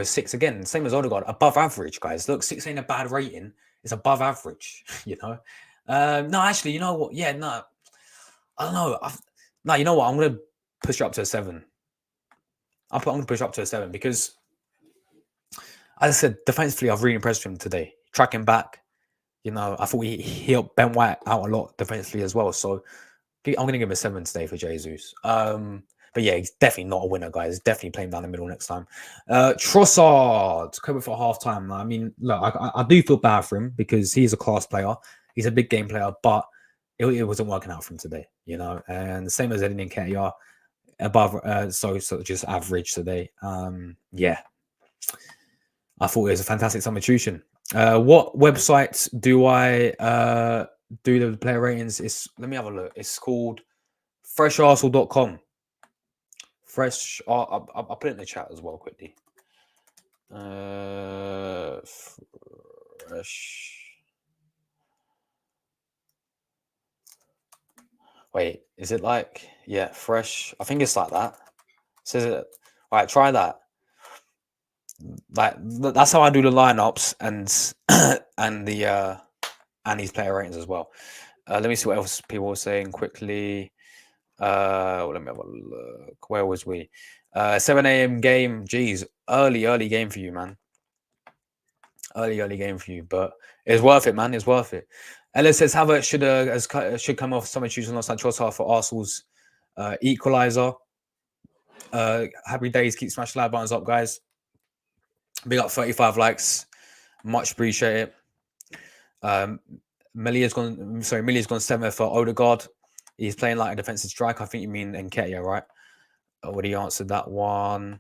6 again, same as Odegaard, above average, guys. Look, 6 ain't a bad rating. It's above average, you know. No, actually, you know what? Yeah, no, I don't know. No, you know what? I'm gonna push it up to a 7. I'm gonna push up to a 7 because, as I said, defensively, I've really impressed him today. Tracking back, you know, I thought he helped Ben White out a lot defensively as well. So I'm going to give him a 7 today for Jesus. But yeah, he's definitely not a winner, guys. Definitely playing down the middle next time. Trossard coming for half time. I mean, look, I do feel bad for him because he's a class player. He's a big game player, but it wasn't working out for him today, you know. And the same as Eddie Nketiah, above, so just average today. Yeah, I thought it was a fantastic substitution. What websites do I do the player ratings? Let me have a look. It's called fresharsenal.com. I'll put it in the chat as well quickly. Fresh. Wait, is it like, yeah, fresh? I think it's like that. Says it. All right, try that. Like that's how I do the lineups and these player ratings as well. Let me see what else people were saying quickly. Let me have a look. Where was we? 7 a.m. game. Jeez, early game for you, man. Early game for you, but it's worth it, man. It's worth it. Ellis says Havertz should come off substitution alongside Trossard for Arsenal's equalizer. Happy days. Keep smashing like buttons up, guys. Big up 35 likes. Much appreciate it. Millia's gone 7th for Odegaard. He's playing like a defensive striker. I think you mean Nketiah, right? Already answered that one.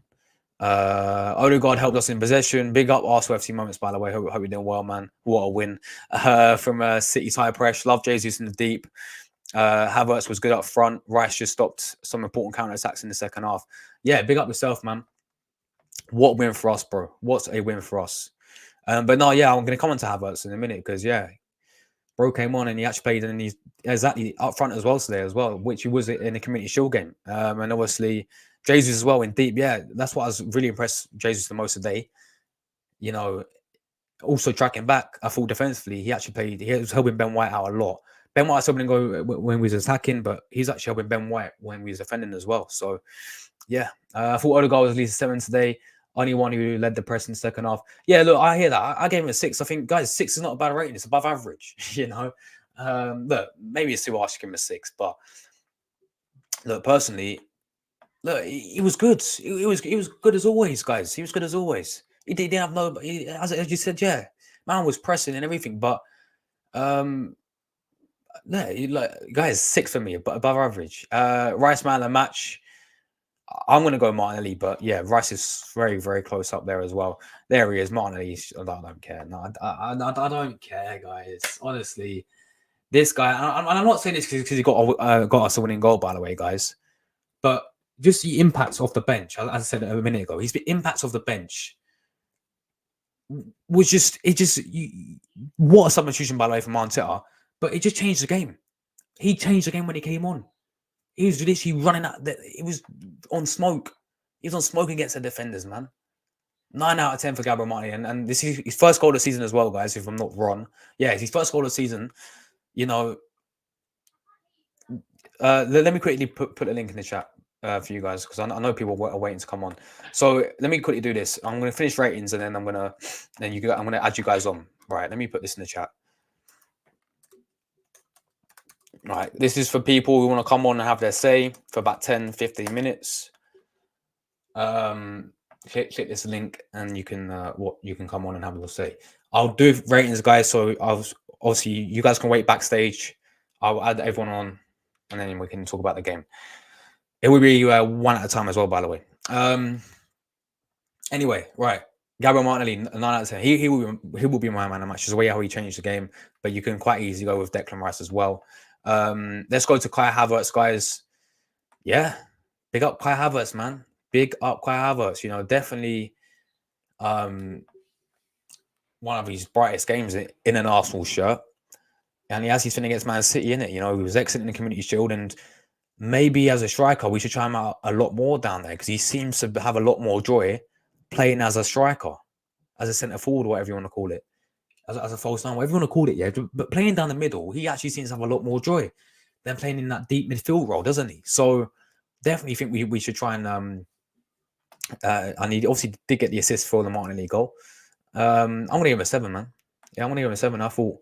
Odegaard helped us in possession. Big up Arsenal FC moments, by the way. Hope you're doing well, man. What a win from City's high press. Love Jesus in the deep. Havertz was good up front. Rice just stopped some important counter attacks in the second half. Yeah, big up yourself, man. What a win for us, bro. What's a win for us. But no, yeah, I'm going to come on to Havertz in a minute because, yeah, bro came on and he actually played and he's exactly up front as well today as well, which he was in the Community Shield game. And obviously, Jesus as well in deep. Yeah, that's what I was really impressed Jesus the most today. You know, also tracking back, I thought defensively, he actually played, he was helping Ben White out a lot. Ben White's helping go when we was attacking, but he's actually helping Ben White when we was defending as well. So, yeah, I thought Odegaard was at least a 7 today. Only one who led the press in the second half. Yeah, look, I hear that. I gave him a 6. I think, guys, 6 is not a bad rating. It's above average, you know. Look, maybe it's too harsh to give him a 6, but look, personally, look, he was good. He was good as always, guys. He was good as always. He didn't have no. As you said, yeah, man was pressing and everything, but yeah, like guys, 6 for me, but above average. Rice man of the match. I'm going to go Martinelli, but yeah, Rice is very, very close up there as well. There he is, Martinelli. I don't care. No, I don't care, guys. Honestly, this guy, and I'm not saying this because he got us a winning goal, by the way, guys. But just the impacts off the bench, as I said a minute ago, his impacts off the bench was what a substitution, by the way, from Arteta. But it just changed the game. He changed the game when he came on. He was literally running out. He was on smoke. He was on smoke against the defenders, man. 9 out of 10 for Gabriel Martinelli, and this is his first goal of the season as well, guys. If I'm not wrong, yeah, it's his first goal of the season. You know, let me quickly put a link in the chat for you guys because I know people are waiting to come on. So let me quickly do this. I'm going to finish ratings and then I'm going to add you guys on. Right, let me put this in the chat. Right, this is for people who want to come on and have their say for about 10-15 minutes. Click this link and you can come on and have a say. I'll do ratings, guys. So obviously you guys can wait backstage. I'll add everyone on, and then we can talk about the game. It will be one at a time as well, by the way. Anyway, right. Gabriel Martinelli, 9 out of 10. He will be my man of the match. Just the way how he changed the game, but you can quite easily go with Declan Rice as well. Let's go to Kai Havertz, guys. Yeah, big up Kai Havertz, man. Big up Kai Havertz. You know, definitely one of his brightest games in an Arsenal shirt. And he has his thing against Man City, in it. You know, he was excellent in the Community Shield, and maybe as a striker, we should try him out a lot more down there because he seems to have a lot more joy playing as a striker, as a centre forward, whatever you want to call it. as a false nine, whatever you want to call it, yeah. But playing down the middle, he actually seems to have a lot more joy than playing in that deep midfield role, doesn't he? So definitely think we should try and and he obviously did get the assist for the Martinelli goal. I'm gonna give him a 7, man. Yeah, I'm gonna give him a 7. I thought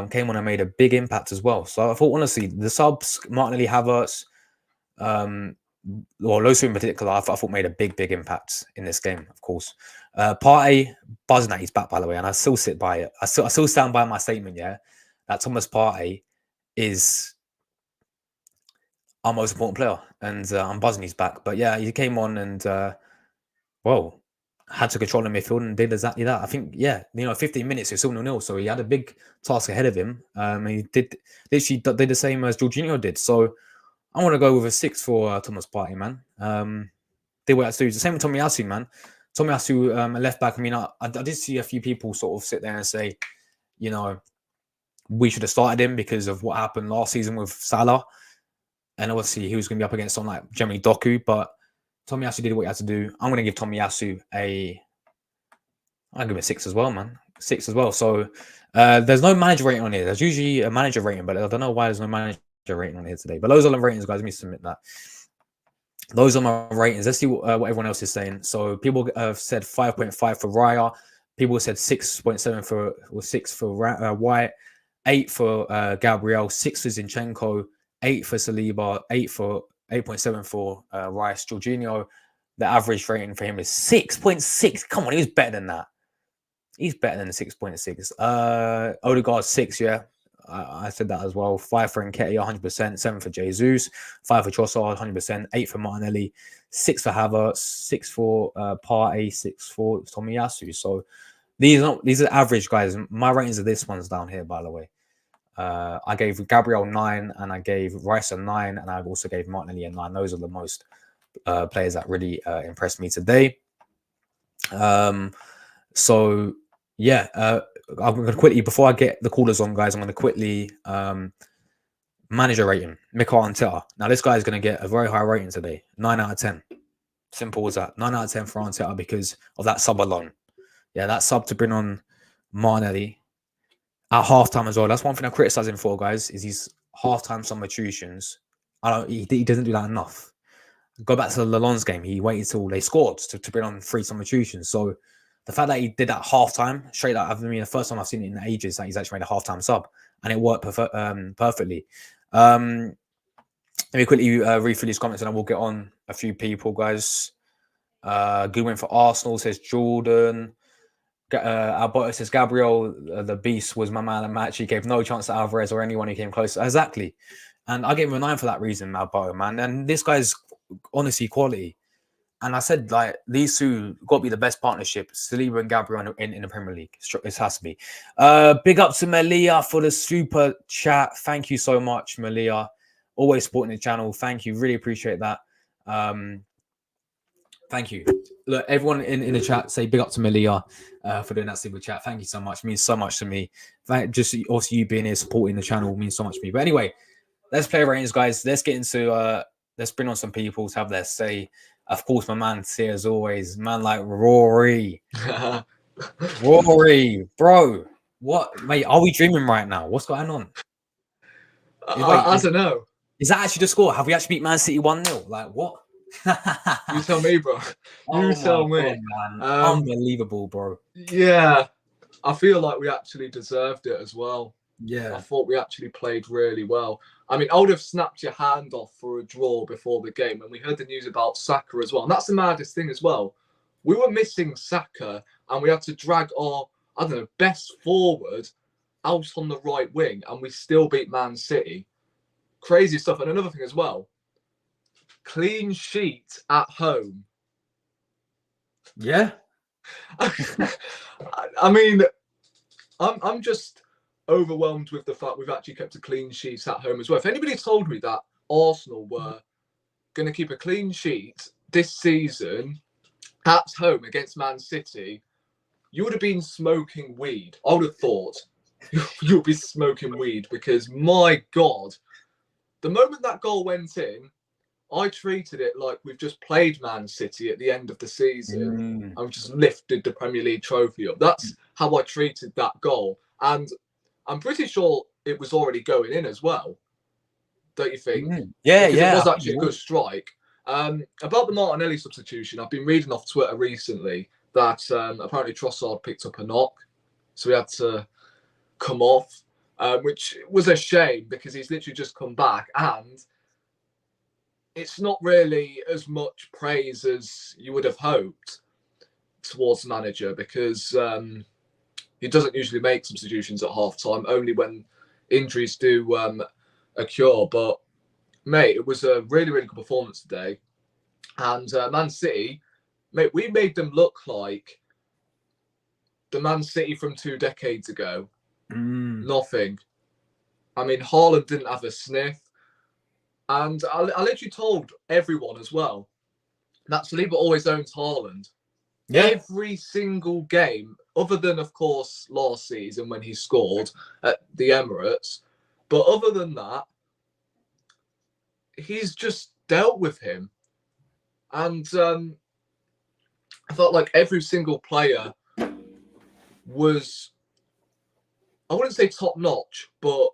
came on and made a big impact as well. So I thought honestly the subs, Martinelli, Havertz, well, Losu in particular, I thought made a big impact in this game, of course. Partey, buzzing that he's back, by the way, and I still sit by it. I still stand by my statement, yeah, that Thomas Partey is our most important player, and I'm buzzing he's back. But yeah, he came on and well, had to control the midfield and did exactly that. I think, yeah, 15 minutes, it's still 0-0, so he had a big task ahead of him. And he did the same as Jorginho did. So I want to go with a 6 for Thomas Partey, man. Did what I had to do. The same with Tomiyasu, man. Tomiyasu, left back. I mean, I did see a few people sort of sit there and say, we should have started him because of what happened last season with Salah. And obviously, he was going to be up against someone like Jeremy Doku, but Tomiyasu did what he had to do. I'm going to give Tomiyasu I'll give him a 6 as well, man. 6 as well. So there's no manager rating on here. There's usually a manager rating, but I don't know why there's no manager rating on here today. But those are the ratings, guys. Let me submit that. Those are my ratings. Let's see what everyone else is saying. So people have said 5.5 for Raya. People said 6.7 for 6 for White, 8 for Gabriel, 6 for Zinchenko, 8 for Saliba, 8.7 for Rice. Jorginho, the average rating for him is 6.6. Come on, he was better than that. He's better than the 6.6. Odegaard 6, yeah. I said that as well. 5 for Nketiah, 100%. 7 for Jesus. 5 for Trossard, 100%. 8 for Martinelli. 6 for Havertz. 6 for Partey. 6 for Tomiyasu. So these are average, guys. My ratings are this one's down here, by the way. I gave Gabriel 9, and I gave Rice a 9, and I also gave Martinelli a 9. Those are the most players that really impressed me today. So yeah, I'm going to quickly, before I get the callers on, guys, I'm going to quickly manager rating Mikel Arteta. Now this guy is going to get a very high rating today, 9 out of 10. Simple as that. 9 out of 10 for Arteta because of that sub alone. Yeah, that sub to bring on Martinelli at halftime as well. That's one thing I criticize him for, guys, is his halftime substitutions. He doesn't do that enough. Go back to the Lens game. He waited till they scored to bring on 3 substitutions. So the fact that he did that halftime, straight out, I mean, the first time I've seen it in ages that he's actually made a halftime sub, and it worked perfectly. Let me quickly read through these comments, and I will get on a few people, guys. Good win for Arsenal, says Jordan. Alberto says Gabriel, the beast, was my man of the match. He gave no chance to Alvarez or anyone who came close. Exactly. And I gave him a 9 for that reason, Alberto, man. And this guy's honestly quality. And I said, like, these two got to be the best partnership, Saliba and Gabriel in the Premier League. It has to be. Big up to Malia for the super chat. Thank you so much, Malia. Always supporting the channel. Thank you. Really appreciate that. Thank you. Look, everyone in the chat, say big up to Malia for doing that super chat. Thank you so much. It means so much to me. Just also you being here supporting the channel means so much to me. But anyway, let's play ratings, guys. Let's get into let's bring on some people to have their say. Of course, my man here as always, man like Rory. Rory, bro. What, mate? Are we dreaming right now? What's going on? I don't know. Is that actually the score? Have we actually beat Man City 1-0? Like, what? You tell me, bro. You tell me. God, man. Unbelievable, bro. Yeah. I feel like we actually deserved it as well. Yeah. I thought we actually played really well. I mean, I would have snapped your hand off for a draw before the game. And we heard the news about Saka as well. And that's the maddest thing as well. We were missing Saka and we had to drag our, I don't know, best forward out on the right wing. And we still beat Man City. Crazy stuff. And another thing as well. Clean sheet at home. Yeah. I mean, I'm just overwhelmed with the fact we've actually kept a clean sheet at home as well. If anybody told me that Arsenal were going to keep a clean sheet this season at home against Man City, you would have been smoking weed. I would have thought you would be smoking weed because, my God, the moment that goal went in, I treated it like we've just played Man City at the end of the season and just lifted the Premier League trophy up. That's how I treated that goal. And I'm pretty sure it was already going in as well. Don't you think? Yeah, because yeah. it was actually a good strike. About the Martinelli substitution, I've been reading off Twitter recently that apparently Trossard picked up a knock, so he had to come off, which was a shame because he's literally just come back, and it's not really as much praise as you would have hoped towards the manager because he doesn't usually make substitutions at half time, only when injuries do occur. But mate, it was a really, really good performance today. And Man City, mate, we made them look like the Man City from 2 decades ago. Nothing. I mean, Haaland didn't have a sniff. And I literally told everyone as well that Saliba always owns Haaland. Yeah. Every single game, other than, of course, last season when he scored at the Emirates. But other than that, he's just dealt with him. And I felt like every single player was, I wouldn't say top notch, but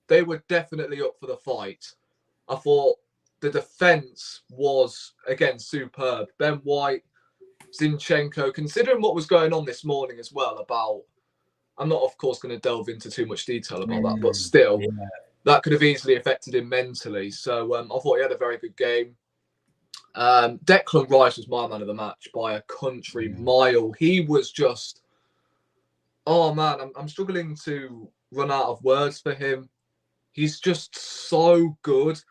they were definitely up for the fight. I thought the defence was, again, superb. Ben White, Zinchenko, considering what was going on this morning as well about, I'm not, of course, going to delve into too much detail about that, but still, that could have easily affected him mentally. So I thought he had a very good game. Declan Rice was my man of the match by a country mile. He was just, oh man, I'm struggling to run out of words for him. He's just so good.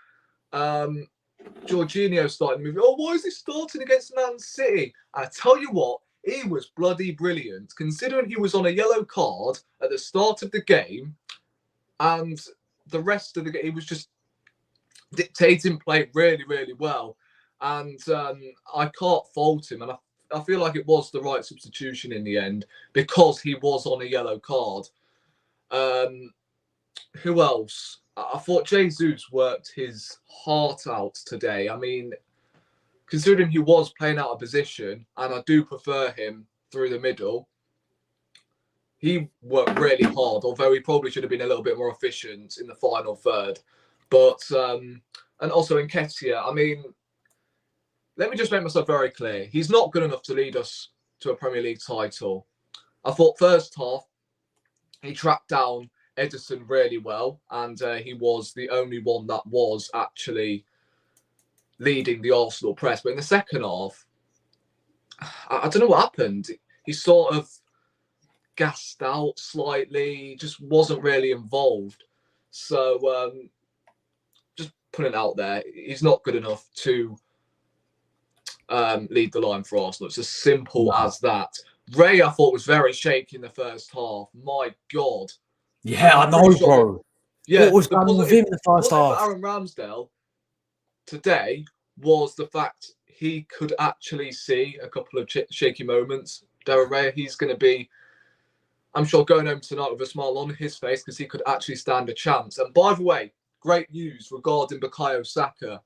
Jorginho started moving. Oh, why is he starting against Man City? And I tell you what, he was bloody brilliant, considering he was on a yellow card at the start of the game, and the rest of the game, he was just dictating play really, really well. And I can't fault him. And I feel like it was the right substitution in the end because he was on a yellow card. Who else? I thought Jesus worked his heart out today. I mean, considering he was playing out of position, and I do prefer him through the middle, he worked really hard, although he probably should have been a little bit more efficient in the final third. But, and also Nketiah, I mean, let me just make myself very clear. He's not good enough to lead us to a Premier League title. I thought first half, he tracked down Ederson really well, and he was the only one that was actually leading the Arsenal press. But in the second half, I don't know what happened. He sort of gassed out slightly, just wasn't really involved. So just putting it out there, he's not good enough to lead the line for Arsenal. It's as simple as that. Ray, I thought, was very shaky in the first half. My God. Yeah, I know, bro. Yeah, what was going on with him in the first half? Aaron Ramsdale today was the fact he could actually see a couple of shaky moments. Daryl Ray, he's going to be, I'm sure, going home tonight with a smile on his face because he could actually stand a chance. And by the way, great news regarding Bukayo Saka.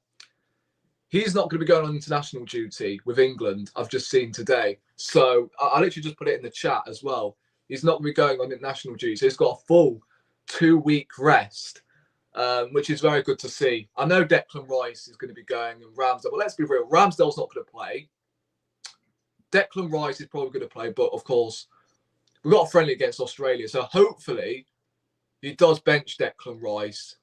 He's not going to be going on international duty with England, I've just seen today. So I literally just put it in the chat as well. He's not going to be going on international duty. So he's got a full 2-week rest, which is very good to see. I know Declan Rice is going to be going and Ramsdale. But let's be real, Ramsdale's not going to play. Declan Rice is probably going to play. But, of course, we've got a friendly against Australia. So hopefully he does bench Declan Rice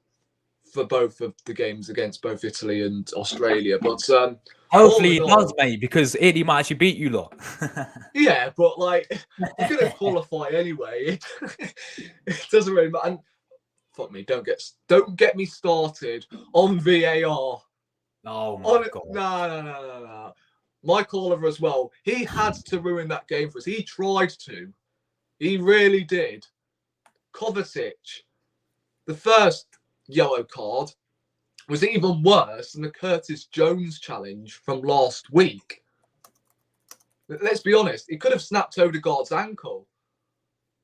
for both of the games against both Italy and Australia. But hopefully he does, mate, because Italy might actually beat you lot. Yeah, but like you're gonna qualify anyway. It doesn't really matter. And fuck me, don't get me started on VAR. Oh my God. No. Mike Oliver as well. He had to ruin that game for us. He tried to. He really did. Kovacic, the first yellow card was even worse than the Curtis Jones challenge from last week. Let's be honest, he could have snapped Odegaard's ankle,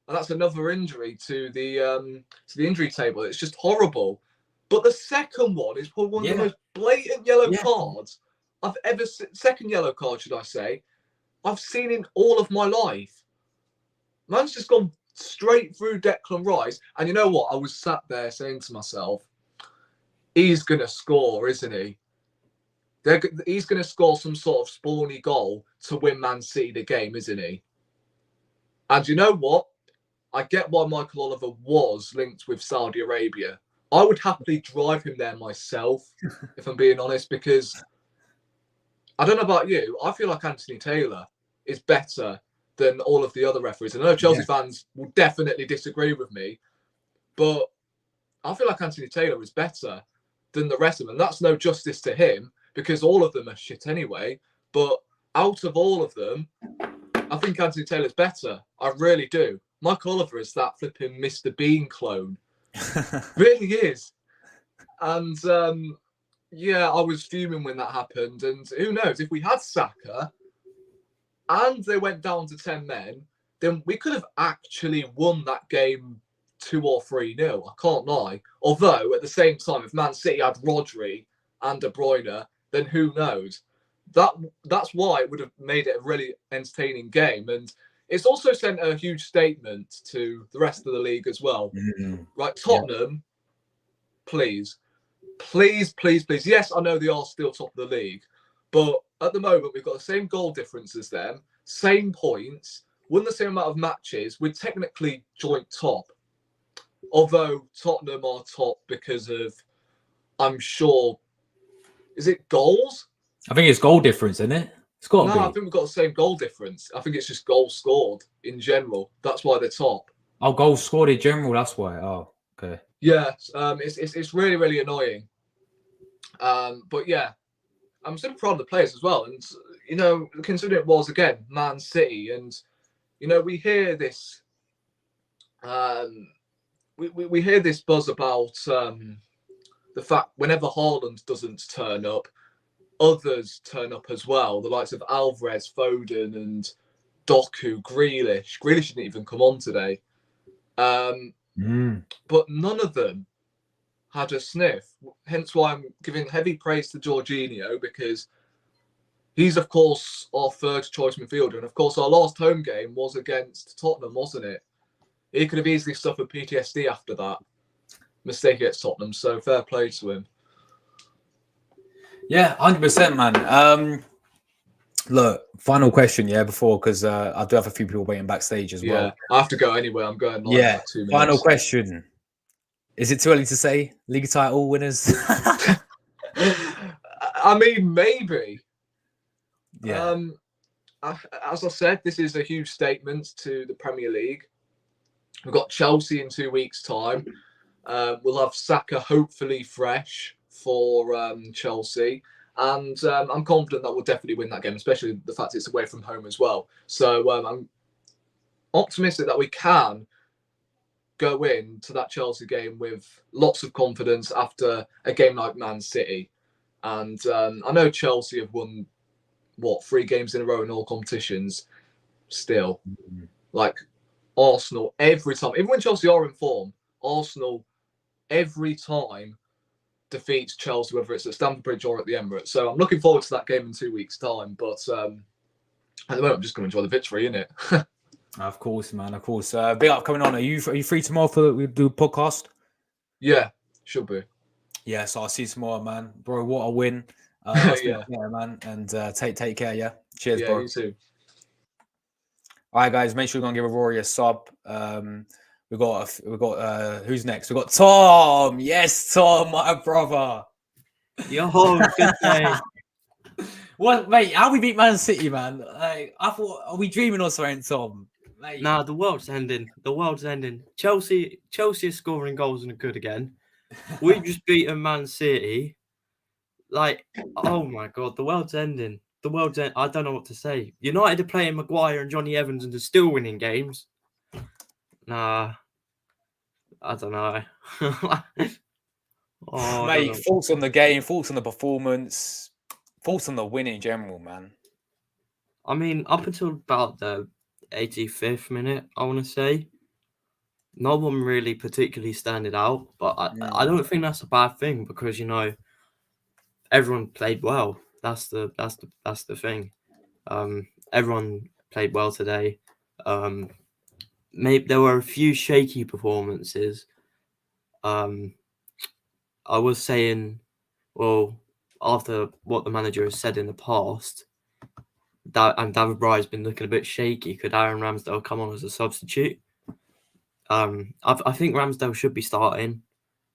and that's another injury to the injury table. It's just horrible. But the second one is probably one of the most blatant yellow cards I've ever seen. Second yellow card, should I say, I've seen in all of my life. Man's just gone straight through Declan Rice. And you know what? I was sat there saying to myself, he's going to score, isn't he? He's going to score some sort of spawny goal to win Man City the game, isn't he? And you know what? I get why Michael Oliver was linked with Saudi Arabia. I would happily drive him there myself, if I'm being honest, because I don't know about you. I feel like Anthony Taylor is better than all of the other referees. I know Chelsea fans will definitely disagree with me, but I feel like Anthony Taylor is better than the rest of them. And that's no justice to him, because all of them are shit anyway. But out of all of them, I think Anthony Taylor's better. I really do. Mike Oliver is that flipping Mr. Bean clone. Really is. And I was fuming when that happened. And who knows, if we had Saka and they went down to 10 men, then we could have actually won that game 2 or 3-0. I can't lie. Although at the same time, if Man City had Rodri and De Bruyne, then who knows? That's why it would have made it a really entertaining game. And it's also sent a huge statement to the rest of the league as well. Mm-hmm. Right, Tottenham, please. Yes, I know they are still top of the league, but at the moment we've got the same goal difference as them, same points, won the same amount of matches. We're technically joint top, although Tottenham are top because of, I'm sure, is it goals? I think it's goal difference, isn't it? It's got to be. I think we've got the same goal difference. I think it's just goals scored in general. That's why they're top. Oh, goals scored in general. That's why. Oh, okay. Yeah, it's really, really annoying. But yeah, I'm super proud of the players as well. And, you know, considering it was, again, Man City. And, you know, we hear this, we hear this buzz about the fact whenever Haaland doesn't turn up, others turn up as well. The likes of Alvarez, Foden, and Doku, Grealish. Grealish didn't even come on today. But none of them had a sniff. Hence why I'm giving heavy praise to Jorginho, because he's, of course, our third choice midfielder. And, of course, our last home game was against Tottenham, wasn't it? He could have easily suffered PTSD after that mistake against Tottenham. So fair play to him. Yeah, 100%, man. Look, final question, before, because I do have a few people waiting backstage as well. I have to go anyway. I'm going like 2 minutes. Final question. Is it too early to say league title winners? I mean, maybe. Yeah. As I said, this is a huge statement to the Premier League. We've got Chelsea in 2 weeks' time. We'll have Saka hopefully fresh for Chelsea. And I'm confident that we'll definitely win that game, especially the fact it's away from home as well. So I'm optimistic that we can go into that Chelsea game with lots of confidence after a game like Man City. And I know Chelsea have won, 3 games in a row in all competitions still. Like Arsenal, every time, even when Chelsea are in form, Arsenal every time defeats Chelsea, whether it's at Stamford Bridge or at the Emirates. So I'm looking forward to that game in 2 weeks' time. But at the moment, I'm just going to enjoy the victory, innit? Of course, man. Of course. Big up coming on. Are you free tomorrow for we do a podcast? Yeah, should be. Yeah, so I'll see you tomorrow, man. Bro, what a win. Yeah, man. And take care, yeah. Cheers, bro. You too. All right, guys, make sure you're gonna give a Rory a sub. We got who's next? We got Tom. Yes, Tom, my brother. Yo, good day. What, mate? How we beat Man City, man? Like, I thought, are we dreaming or something, Tom? Mate. Nah, the world's ending. The world's ending. Chelsea is scoring goals and are good again. We just beaten Man City. Like, oh my god, the world's ending. I don't know what to say. United are playing Maguire and Johnny Evans and they're still winning games. Nah, I don't know. Mate, thoughts on the game, thoughts on the performance, thoughts on the win in general, man. I mean, up until about the 85th minute, I want to say, no one really particularly standing out, but I don't think that's a bad thing because everyone played well. That's the thing. Everyone played well today. Maybe there were a few shaky performances. I was saying, well, after what the manager has said in the past, and David Bry's been looking a bit shaky. Could Aaron Ramsdale come on as a substitute? I think Ramsdale should be starting.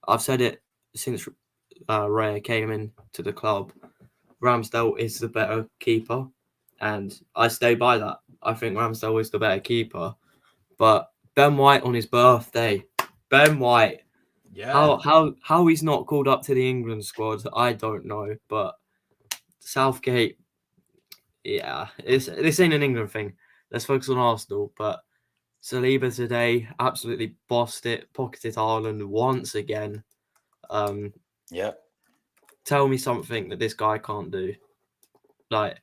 I've said it since Raya came in to the club. Ramsdale is the better keeper, and I stay by that. I think Ramsdale is the better keeper. But Ben White on his birthday, Ben White, Yeah. how he's not called up to the England squad, I don't know. But Southgate, yeah, this ain't an England thing. Let's focus on Arsenal. But Saliba today absolutely bossed it, pocketed Haaland once again. Yeah. Tell me something that this guy can't do. Like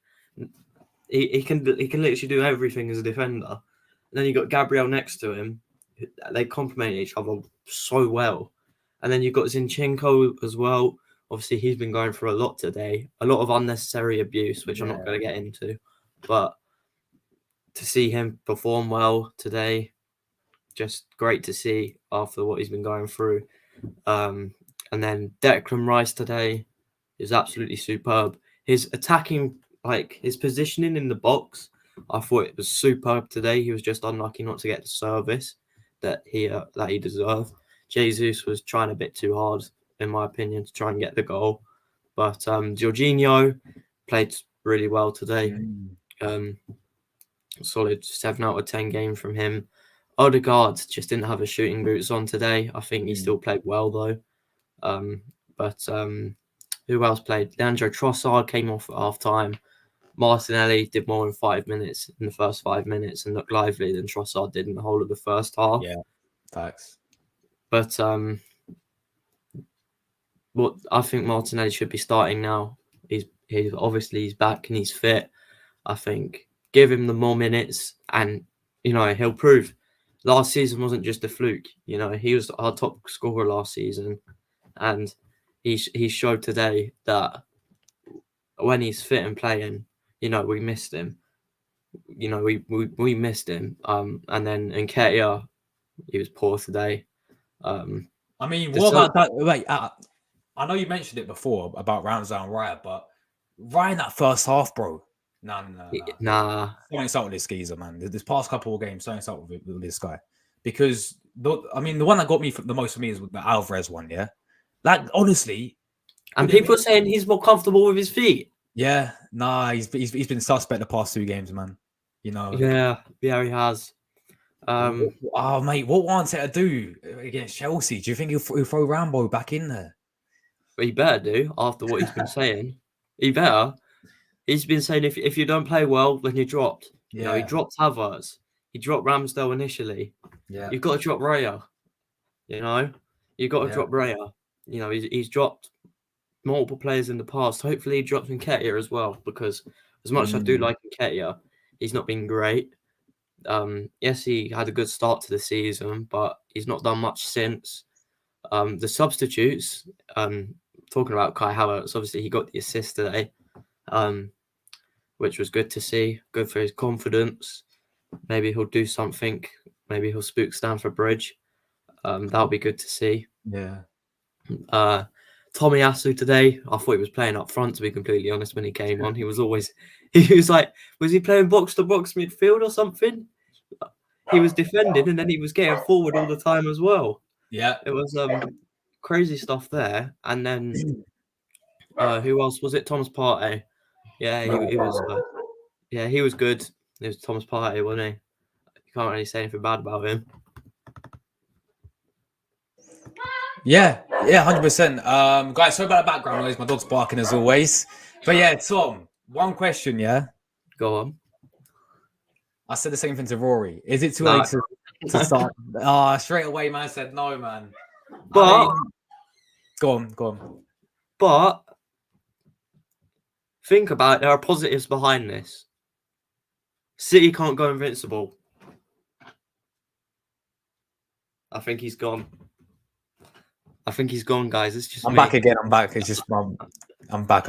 he can literally do everything as a defender. And then you got Gabriel next to him. They complement each other so well. And then you've got Zinchenko as well. Obviously, he's been going through a lot today. A lot of unnecessary abuse, which I'm not going to get into. But to see him perform well today, just great to see after what he's been going through. And then Declan Rice today is absolutely superb. His attacking, his positioning in the box, I thought it was superb today. He was just unlucky not to get the service that he deserved. Jesus was trying a bit too hard, in my opinion, to try and get the goal. But Jorginho played really well today. Solid 7 out of 10 game from him. Odegaard just didn't have his shooting boots on today. I think he still played well though. But who else played? Leandro Trossard came off at half time. Martinelli did more in 5 minutes in the first 5 minutes and looked lively than Trossard did in the whole of the first half. Yeah, facts. But what I think Martinelli should be starting now. He's obviously back and he's fit. I think give him the more minutes and he'll prove. Last season wasn't just a fluke. He was our top scorer last season, and he showed today that when he's fit and playing, we missed him. We missed him. And then Nketiah, he was poor today. I mean, what about that? Wait, I know you mentioned it before about Ramsdale and Raya, but Ryan that first half, bro. Nah. Something's up with this geezer, man. This past couple of games, something's up with this guy. Because the one that got me the most for me is the Alvarez one, yeah. Honestly, and people are saying he's more comfortable with his feet. Yeah, he's been suspect the past 2 games, man. Yeah, he has. Mate, what wants it to do against Chelsea? Do you think he'll throw Rambo back in there? He better do after what he's been saying. He better. He's been saying if you don't play well, then you're dropped. Yeah. He dropped Havertz. He dropped Ramsdale initially. Yeah. You've got to drop Raya. You've got to drop Raya. He's dropped multiple players in the past. Hopefully he drops Nketiah as well, because as much as I do like Nketiah, he's not been great. Yes, he had a good start to the season, but he's not done much since. The substitutes, talking about Kai Havertz, obviously he got the assist today, which was good to see. Good for his confidence. Maybe he'll do something. Maybe he'll spook Stamford Bridge. That'll be good to see. Yeah. Tomiyasu today, I thought he was playing up front, to be completely honest, when he came on. He was like, was he playing box to box midfield or something? He was defending and then he was getting forward all the time as well. Yeah. It was crazy stuff there. And then who else was it? Thomas Partey. Yeah, he was. He was good. It was Thomas Partey, wasn't he? You can't really say anything bad about him. Yeah, 100%. Guys, sorry about the background noise. My dog's barking as always. But yeah, Tom, one question, yeah? Go on. I said the same thing to Rory. Is it too late to start? Straight away, man said no, man. But go on. But think about it, there are positives behind this. City can't go invincible. I think he's gone. I think he's gone, guys. It's just I'm me. back again. I'm back. It's just I'm back.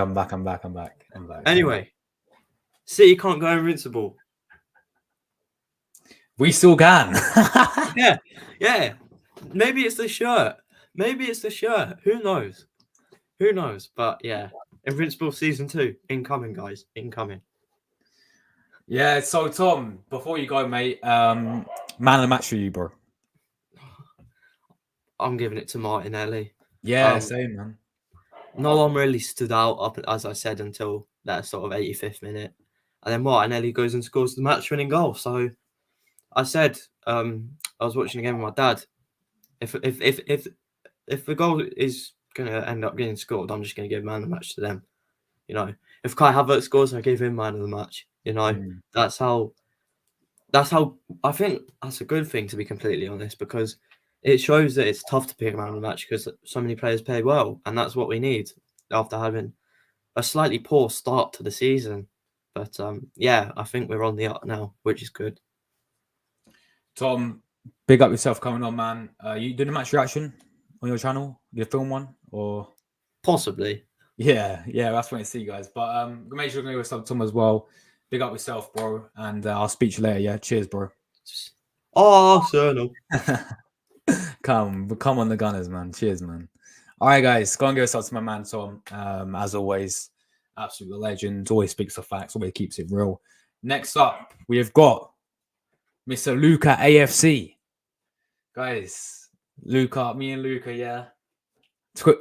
Anyway, City can't go invincible. We still can. Yeah. Maybe it's the shirt. Who knows? But yeah, Invincible season 2 incoming, guys. Incoming. Yeah. So Tom, before you go, mate, man of the match for you, bro. I'm giving it to Martinelli. Yeah, same, man. No one really stood out up, as I said, until that sort of 85th minute, and then Martinelli goes and scores the match-winning goal. So I said, I was watching a game with my dad. If the goal is gonna end up getting scored, I'm just gonna give man of the match to them. You know, if Kai Havertz scores, I give him man of the match. You know, that's how. I think that's a good thing, to be completely honest, because it shows that it's tough to pick a man of the match because so many players play well, and that's what we need after having a slightly poor start to the season. But yeah, I think we're on the up now, which is good. Tom, big up yourself coming on, man. You doing a match reaction on your channel, your film one, or Possibly. yeah, that's what I see, guys. But make sure to go with Tom as well. Big up yourself, bro, and I'll speak to you later. Yeah, cheers, bro. Arsenal. Come on, the Gunners, man. Cheers, man. All right, guys, go and give us up to my man Tom. As always, absolute legend. Always speaks the facts. Always keeps it real. Next up, we have got Mr. Luca AFC. Guys, Luca, me and Luca, yeah.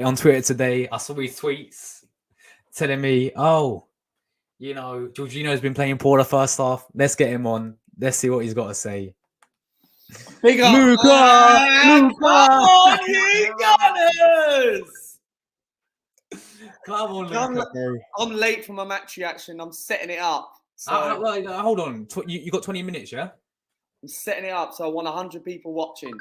On Twitter today, I saw his tweets telling me, oh, you know, Jorginho's been playing poor the first half. Let's get him on. Let's see what he's got to say. Big up, Luca! Come on, you Gunners! Come on, Luca, bro. I'm late for my match reaction. I'm setting it up. So Hold on. You got 20 minutes, yeah? I'm setting it up. So I want 100 people watching.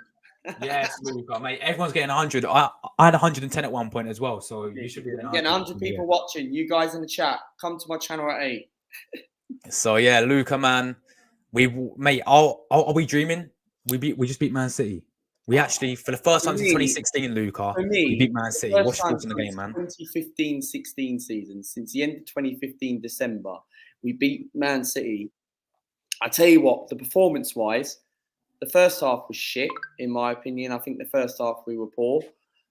Yes, Luca, mate. Everyone's getting 100. I had 110 at one point as well, so you should be getting 100 people watching. You guys in the chat, come to my channel at 8. So yeah, Luca, man, are we dreaming? We just beat Man City. We actually, for the first time since 2016, Luca, we beat Man City. What's your thoughts on the game, man? 2015-16 season, since the end of 2015 December, we beat Man City. I tell you what, the performance-wise, the first half was shit, in my opinion. I think the first half we were poor.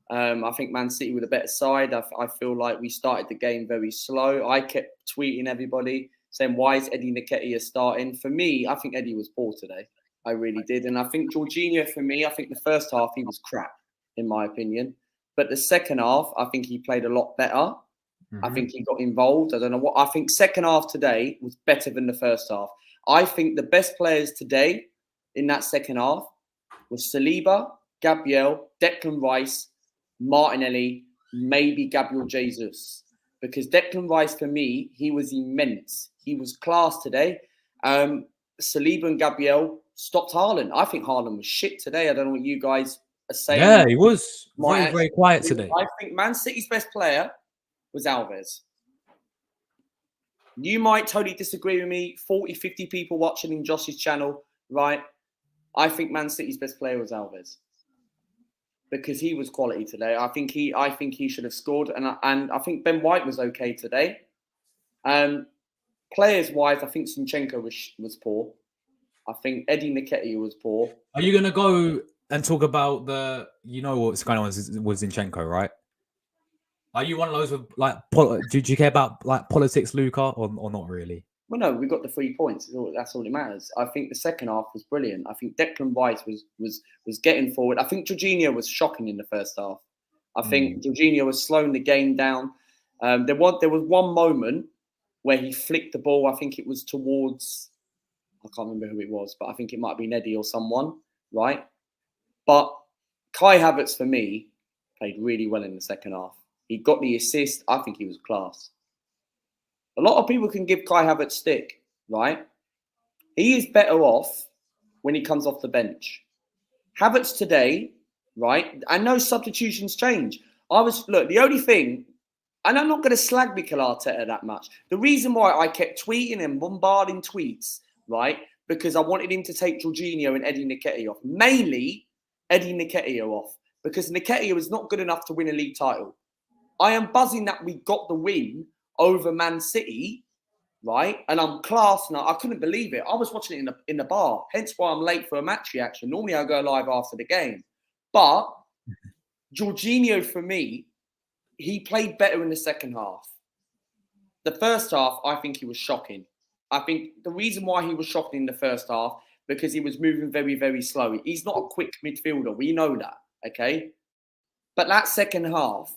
I think Man City were the better side. I feel like we started the game very slow. I kept tweeting everybody, saying, why is Eddie Nketiah starting? For me, I think Eddie was poor today. I really did. And I think Jorginho, for me, I think the first half, he was crap, in my opinion. But the second half, I think he played a lot better. Mm-hmm. I think he got involved. I don't know what. I think second half today was better than the first half. I think the best players today in that second half was Saliba, Gabriel, Declan Rice, Martinelli, maybe Gabriel Jesus. Because Declan Rice, for me, he was immense. He was class today. Saliba and Gabriel stopped Haaland. I think Haaland was shit today. I don't know what you guys are saying. Yeah, he was very quiet today. I think Man City's best player was Alves. You might totally disagree with me. 40, 50 people watching in Josh's channel, right? I think Man City's best player was Alves. Because he was quality today. I think he should have scored. And I think Ben White was okay today. Players-wise, I think Zinchenko was poor. I think Eddie Nketiah was poor. Are you going to go and talk about what's going on with Zinchenko, right? Are you one of those with, like, do you care about, like, politics, Luca, or not really? Well, no, we got the 3 points. That's all that matters. I think the second half was brilliant. I think Declan Rice was getting forward. I think Jorginho was shocking in the first half. I think Jorginho was slowing the game down. There was one moment where he flicked the ball. I think it was towards, I can't remember who it was, but I think it might be Eddie or someone, right? But Kai Havertz, for me, played really well in the second half. He got the assist. I think he was class. A lot of people can give Kai Havertz stick, right? He is better off when he comes off the bench. Havertz today, right? I know substitutions change. The only thing, and I'm not going to slag Mikel Arteta that much. The reason why I kept tweeting and bombarding tweets, right? Because I wanted him to take Jorginho and Eddie Nketiah off. Mainly Eddie Nketiah off because Nketiah is not good enough to win a league title. I am buzzing that we got the win over Man City, right? And I'm classed now. I couldn't believe it. I was watching it in the bar, hence why I'm late for a match reaction. Normally I go live after the game. But Jorginho, for me, he played better in the second half. The first half, I think he was shocking. I think the reason why he was shocking in the first half, because he was moving very, very slow. He's not a quick midfielder. We know that, okay? But that second half,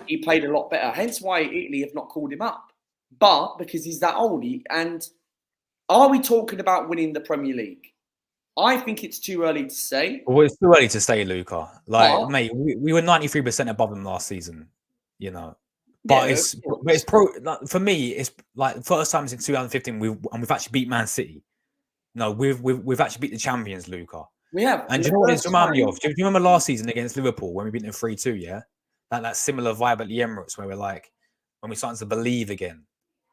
he played a lot better. Hence why Italy have not called him up. But because he's that old. And are we talking about winning the Premier League? I think it's too early to say. Well, it's too early to say, Luca. Like, mate, we were 93% above them last season, you know. But it's for me, it's like first time since 2015 we've actually beat Man City. No, we've actually beat the champions, Luca. We have. And do you know what it's reminded me of? Do you remember last season against Liverpool when we beat them 3-2, yeah? That similar vibe at the Emirates where we're like, when we starting to believe again.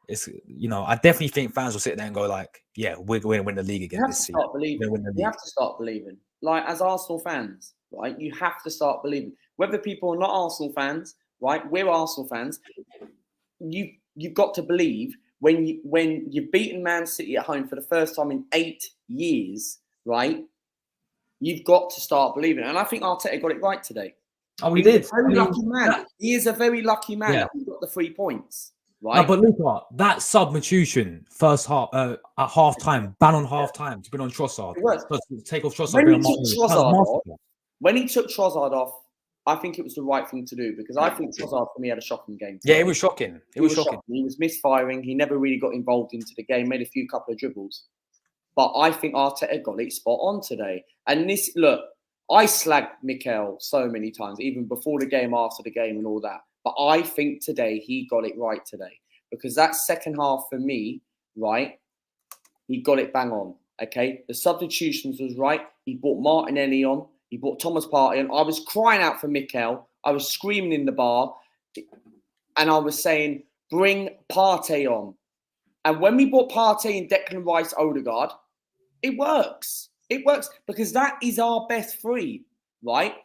It's, you know, I definitely think fans will sit there and go like, yeah, we're going to win the league again this season. You have to start believing. Like, as Arsenal fans, right, you have to start believing. Whether people are not Arsenal fans, right, we're Arsenal fans, you've got to believe when you've beaten Man City at home for the first time in 8 years, right, you've got to start believing. And I think Arteta got it right today. Oh, he did. Very lucky man. He is a very lucky man that he got the 3 points. Right. No, but Luca, that substitution first half at half time, ban on half time to bring on Trossard. Take off Trossard. When he took Trossard off, I think it was the right thing to do because I think Trossard for me had a shocking game. Yeah, it was shocking. It was shocking. He was misfiring. He never really got involved into the game. Made a couple of dribbles, but I think Arteta got it spot on today. And this, look, I slagged Mikel so many times, even before the game, after the game, and all that. But I think today he got it right today because that second half for me, right, he got it bang on, okay? The substitutions was right. He brought Martinelli on. He brought Thomas Partey on. I was crying out for Mikel. I was screaming in the bar and I was saying, bring Partey on. And when we brought Partey and Declan Rice, Odegaard, it works. It works because that is our best three, right?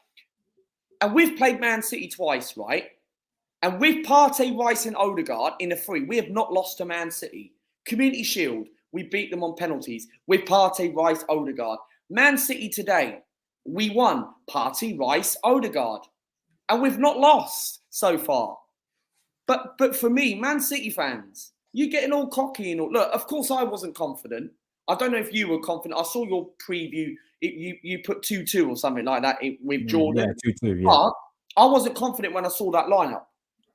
And we've played Man City twice, right? And with Partey, Rice and Odegaard in a 3, we have not lost to Man City. Community Shield, we beat them on penalties with Partey, Rice, Odegaard. Man City today, we won Partey, Rice, Odegaard. And we've not lost so far. But for me, Man City fans, you're getting all cocky and all. Look, of course I wasn't confident. I don't know if you were confident. I saw your preview. You put 2-2 or something like that with Jordan. Yeah, 2-2, yeah. But I wasn't confident when I saw that lineup.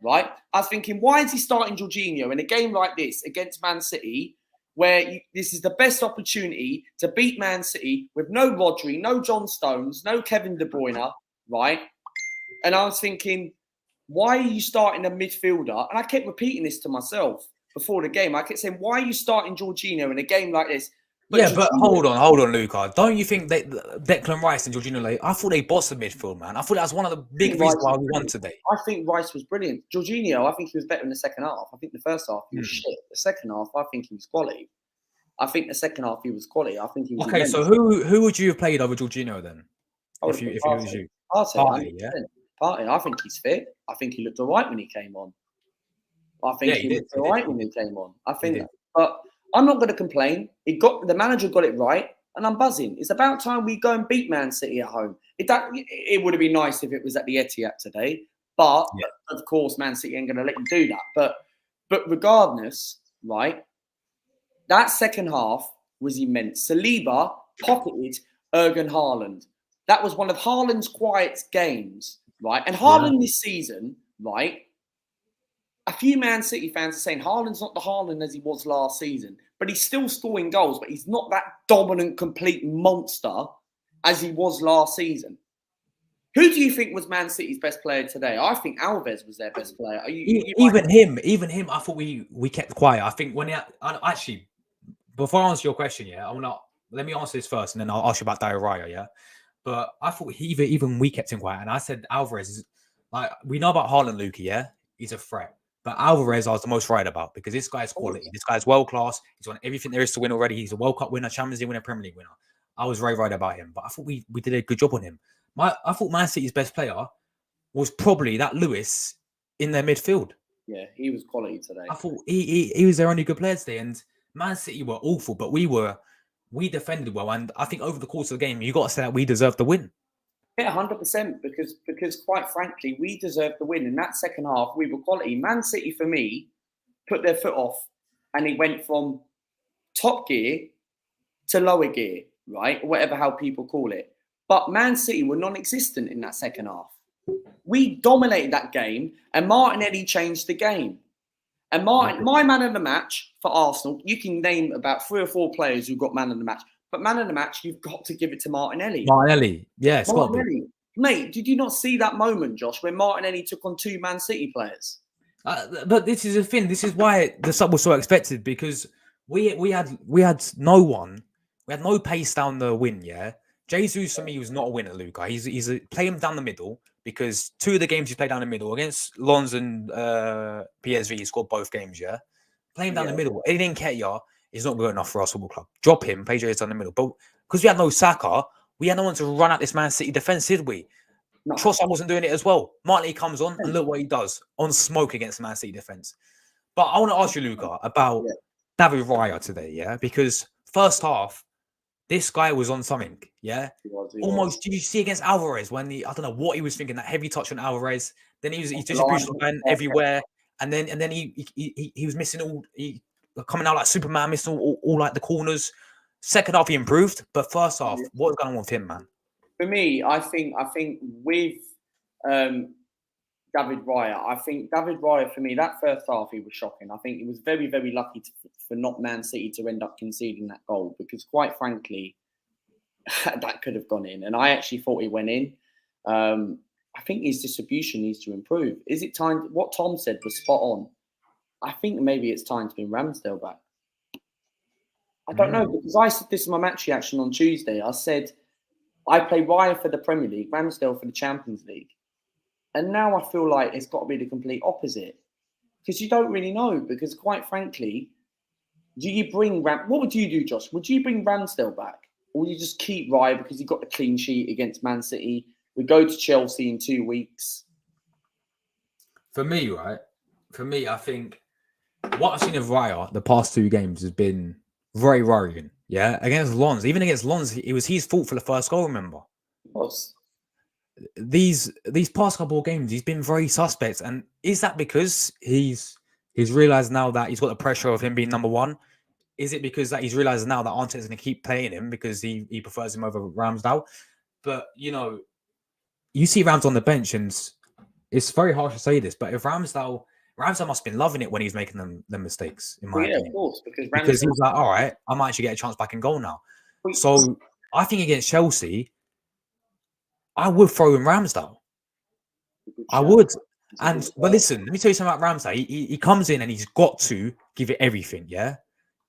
Right? I was thinking, why is he starting Jorginho in a game like this against Man City, where this is the best opportunity to beat Man City with no Rodri, no John Stones, no Kevin De Bruyne, right? And I was thinking, why are you starting a midfielder? And I kept repeating this to myself before the game. I kept saying, why are you starting Jorginho in a game like this? But hold on, Luca. Don't you think that Declan Rice and Jorginho, I thought they bossed the midfield, man. I thought that was one of the big reasons why we won today. I think Rice was brilliant. Jorginho, I think he was better in the second half. I think the first half he was shit. The second half, I think he was quality. I think the second half he was quality. I think he was okay. So who would you have played over Jorginho then? If it was you, Partey, yeah. Partey. I think he's fit. I think he looked alright when he came on. I think he looked alright when he came on. I think, but I'm not going to complain. The manager got it right, and I'm buzzing. It's about time we go and beat Man City at home. It would have been nice if it was at the Etihad today, but of course, Man City ain't going to let you do that. But regardless, right? That second half was immense. Saliba pocketed Erling Haaland. That was one of Haaland's quiet games, right? And Haaland this season, right? A few Man City fans are saying Haaland's not the Haaland as he was last season, but he's still scoring goals, but he's not that dominant, complete monster as he was last season. Who do you think was Man City's best player today? I think Alves was their best player. Even him, I thought we kept quiet. I think actually, before I answer your question, let me answer this first, and then I'll ask you about Dario Raya, yeah? But I thought even we kept him quiet, and I said Alvarez is like, we know about Haaland, Luka, yeah? He's a threat. But Alvarez I was the most right about because this guy's quality. This guy's world class. He's won everything there is to win already. He's a World Cup winner, Champions League winner, Premier League winner. I was very right about him, but I thought we did a good job on him. I thought Man City's best player was probably that Lewis in their midfield. Yeah, he was quality today. I thought he was their only good player today, and Man City were awful, but we defended well, and I think over the course of the game, you got to say that we deserved the win. Yeah, 100%. Because quite frankly, we deserved the win. In that second half, we were quality. Man City, for me, put their foot off, and it went from top gear to lower gear, right? Whatever how people call it. But Man City were non-existent in that second half. We dominated that game, and Martinelli changed the game. And my man of the match for Arsenal, you can name about 3 or 4 players who got man of the match. But man of the match, you've got to give it to Martinelli. Martinelli, yeah, it's got to be. Martinelli. Mate, did you not see that moment, Josh, when Martinelli took on 2 Man City players? But this is the thing. This is why the sub was so expected, because we had no one. We had no pace down the wing. Yeah, Jesus for me was not a winner, Luca. He's play him down the middle, because 2 of the games he played down the middle against Lens and PSV, he scored both games. Yeah, play him down the middle. Eddie Nketiah is not good enough for our football club. Drop him, play Jesus down the middle. But because we had no Saka, we had no one to run at this Man City defense, did we? No. Trossard wasn't doing it as well. Martinelli comes on and look what he does on smoke against the Man City defense. But I want to ask you, Luca, about David Raya today, yeah? Because first half, this guy was on something, yeah? He was. Almost, did you see against Alvarez when I don't know what he was thinking, that heavy touch on Alvarez, then he distribution went everywhere, and then he was missing coming out like Superman, missing all like the corners. Second half he improved, but first half, what was going on with him, man? For me, I think with David Raya, for me, that first half, he was shocking. I think he was very, very lucky for not Man City to end up conceding that goal, because quite frankly, that could have gone in. And I actually thought he went in. I think his distribution needs to improve. Is it time? What Tom said was spot on. I think maybe it's time to bring Ramsdale back. I don't know, because I said this in my match reaction on Tuesday. I said, I play Raya for the Premier League, Ramsdale for the Champions League. And now I feel like it's got to be the complete opposite. Because you don't really know. Because quite frankly, what would you do, Josh? Would you bring Ramsdale back? Or would you just keep Raya because he got the clean sheet against Man City? We go to Chelsea in 2 weeks. For me, I think what I've seen of Raya the past 2 games has been very worrying. Yeah, against Lens, even against Lens, it was his fault for the first goal. Remember, It was. These past couple of games, he's been very suspect. And is that because he's realized now that he's got the pressure of him being number 1? Is it because that he's realized now that Arteta's going to keep playing him because he prefers him over Ramsdale? But you see Rams on the bench, and it's very harsh to say this, but if Ramsdale must have been loving it when he's making them mistakes, in my opinion. Of course, because he was like, all right, I might actually get a chance back in goal now. So I think against Chelsea, I would throw in Ramsdale. I would. But listen, let me tell you something about Ramsdale. He comes in and he's got to give it everything, yeah?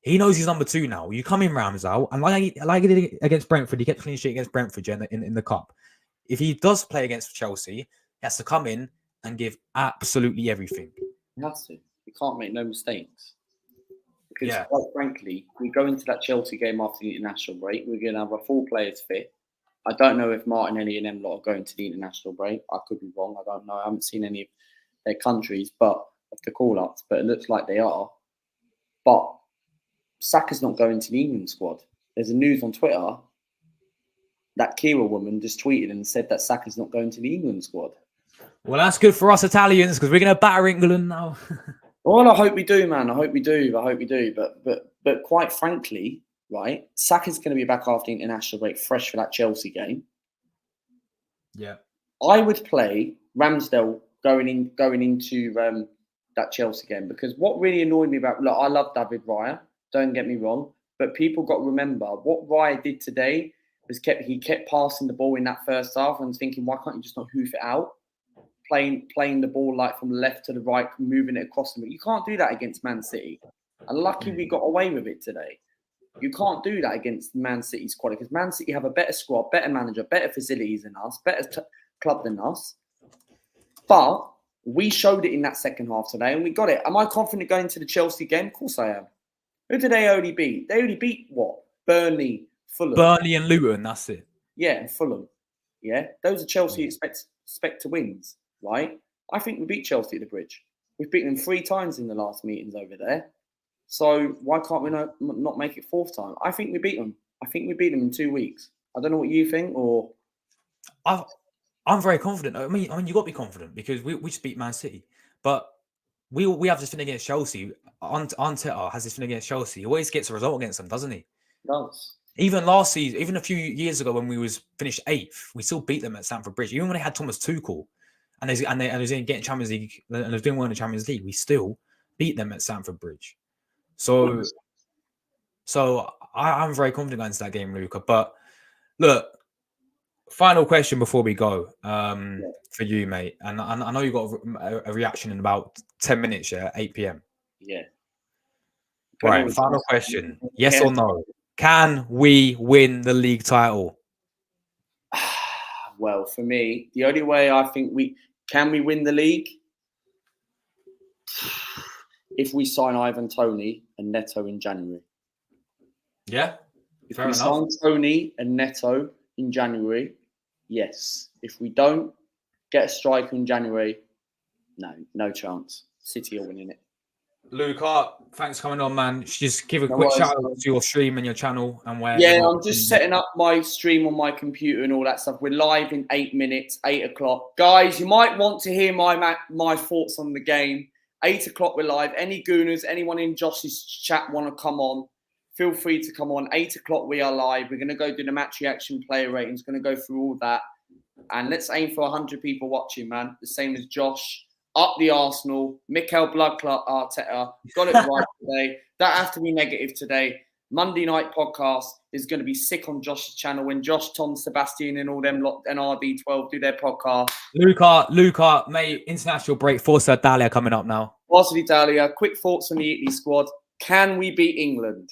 He knows he's number 2 now. You come in Ramsdale, and like he did against Brentford, he kept clean sheet against Brentford in the Cup. If he does play against Chelsea, he has to come in and give absolutely everything. He has to. He can't make no mistakes. Because quite frankly, we go into that Chelsea game after the international break, we're going to have our 4 players fit. I don't know if Martinelli and them lot are going to the international break. I could be wrong. I don't know. I haven't seen any of their countries, of the call-ups, but it looks like they are. But Saka's not going to the England squad. There's a news on Twitter that Kira woman just tweeted and said that Saka's not going to the England squad. Well, that's good for us Italians, because we're going to batter England now. Well, I hope we do, man. I hope we do. But quite frankly, right, Saka's going to be back after the international break, fresh for that Chelsea game. Yeah, I would play Ramsdale going into that Chelsea game, because what really annoyed me about, look, I love David Raya. Don't get me wrong, but people got to remember what Raya did today was he kept passing the ball in that first half, and thinking, why can't you just not hoof it out? Playing the ball like from left to the right, moving it across the middle. You can't do that against Man City. And lucky we got away with it today. You can't do that against Man City's quality, because Man City have a better squad, better manager, better facilities than us, better club than us. But we showed it in that second half today, and we got it. Am I confident going to the Chelsea game? Of course I am. Who did they only beat? They only beat what? Burnley, Fulham. Burnley and Luton. That's it. Yeah, and Fulham. Yeah, those are Chelsea expect to wins, right? I think we beat Chelsea at the Bridge. We've beaten them 3 times in the last meetings over there. So why can't we not make it 4th time? I think we beat them. I think we beat them in 2 weeks. I don't know what you think, or I'm very confident. I mean, you got to be confident because we just beat Man City, but we have this thing against Chelsea. Arteta has this thing against Chelsea. He always gets a result against them, doesn't he? does. Even last season, even a few years ago when we was finished 8th, we still beat them at Stamford Bridge. Even when they had Thomas Tuchel and they was in getting Champions League and they was doing well in the Champions League, we still beat them at Stamford Bridge. So I'm very confident against that game, Luca. But look, final question before we go for you, mate. And I know you got a reaction in about 10 minutes, 8 p.m. Yeah. Right, final question. Yes or no? Can we win the league title? Well, for me, the only way I think we win the league if we sign Ivan Toney and Neto in January. Yeah, if we sign Toney and Neto in January, yes. If we don't get a striker in January, no chance. City are winning it. Luca, thanks for coming on, man. Just give a quick shout out to your stream and your channel and where. Yeah, I'm just setting up my stream on my computer and all that stuff. We're live in 8 minutes, 8 o'clock. Guys, you might want to hear my thoughts on the game. 8 o'clock, we're live. Any gooners, anyone in Josh's chat want to come on, feel free to come on. 8 o'clock, we are live. We're going to go do the match reaction, player ratings, going to go through all that. And let's aim for 100 people watching, man. The same as Josh. Up the Arsenal, Mikel Bloodclot Arteta. Got it right today. Don't have to be negative today. Monday night podcast is going to be sick on Josh's channel when Josh, Tom, Sebastian, and all them lot and RD12 do their podcast. Luca, mate, international break. Forza Italia coming up now. Forza Italia. Quick thoughts on the Italy squad. Can we beat England?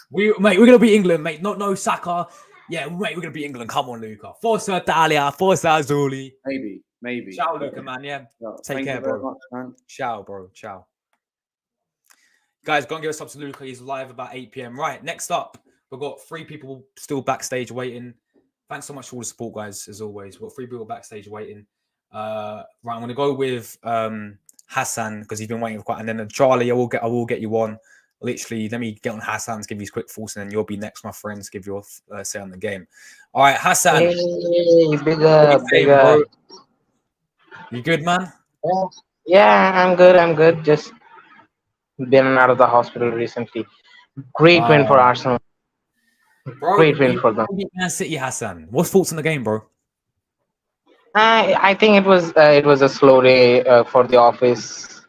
We're going to beat England, mate. No Saka. Yeah, mate, we're going to beat England. Come on, Luca. Forza Italia. Forza Azzurri. Maybe. Ciao, Luca, man. Yeah. Take care, bro. Much, man. Ciao, bro. Ciao. Guys, go and give us up to Luca. He's live about 8 p.m. Right, next up, we've got 3 people still backstage waiting. Thanks so much for all the support, guys, as always. We've got 3 people backstage waiting. Right, I'm going to go with Hassan because he's been waiting for quite. And then Charlie, I will get you on. Literally, let me get on Hassan to give you his quick thoughts, and then you'll be next, my friends, to give your say on the game. All right, Hassan. Hey, big up. You good, man? Yeah, I'm good. Just been out of the hospital recently. Great win for Arsenal. Bro, Great win for them. Man City, Hassan. What's thoughts on the game, bro? I think it was a slow day for the office.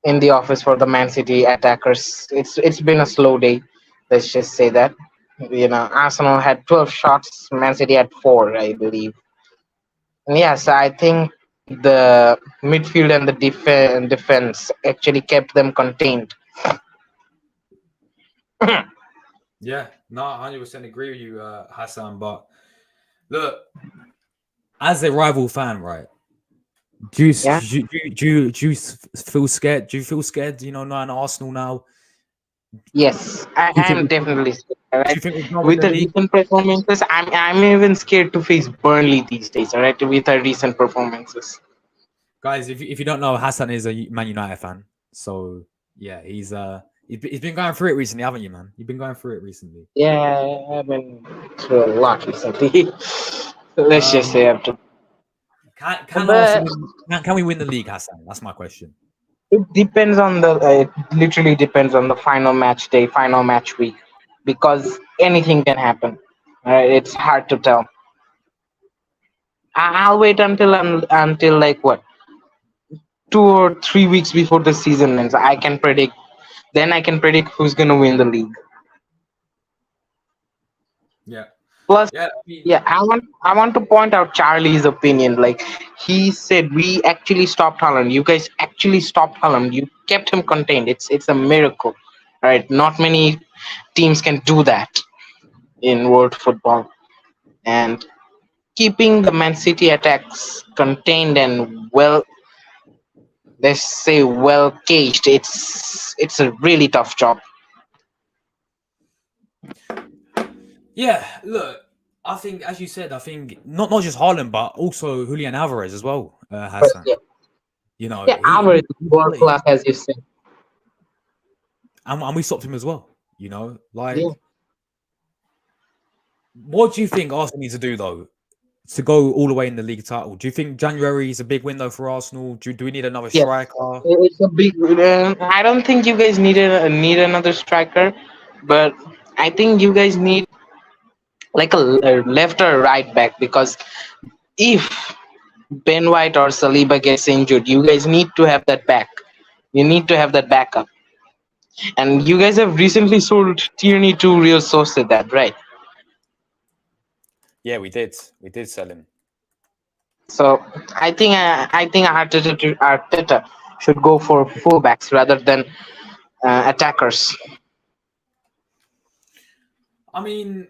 In the office for the Man City attackers. It's been a slow day. Let's just say that. Arsenal had 12 shots. Man City had 4, I believe. And yes, I think the midfield and the defense actually kept them contained. Yeah, no, 100% agree with you, Hassan. But look, as a rival fan, right? Do you feel scared? Do you feel scared? Knowing Arsenal now. Yes, I am definitely scared. Right? With the league? recent performances, I'm even scared to face Burnley these days. All right, with the recent performances. Guys, if you don't know, Hassan is a Man United fan. So yeah, he's been going through it recently, haven't you, man? You've been going through it recently. Yeah, I've been through a lot recently. Let's just say after. Can we win the league, Hassan? That's my question. It depends on it literally depends on the final match day, final match week, because anything can happen. It's hard to tell. I'll wait until like what, 2 or 3 weeks before the season ends. I can predict who's gonna win the league. Yeah. Plus, I want to point out Charlie's opinion. Like, he said, we actually stopped Haaland. You guys actually stopped Haaland. You kept him contained. It's a miracle, right? Not many teams can do that in world football. And keeping the Man City attacks contained and well caged, it's a really tough job. Yeah, look, I think as you said, I think not just Haaland, but also Julian Alvarez as well. But Hassan, yeah, you know, yeah, average he's world quality, class, as you said. and we stopped him as well. You know, like, Yeah. what do you think Arsenal needs to do though to go all the way in the league title? Do you think January is a big window for Arsenal? Do we need another Yes, striker? it's a big. I don't think you guys need another striker, but I think you guys need like a left or right back, because if Ben White or Saliba gets injured, you guys need to have that back. You need to have that backup. And you guys have recently sold Tierney to Real Sociedad, right? Yeah, we did. We did sell him. So I think Arteta should go for fullbacks rather than attackers. I mean,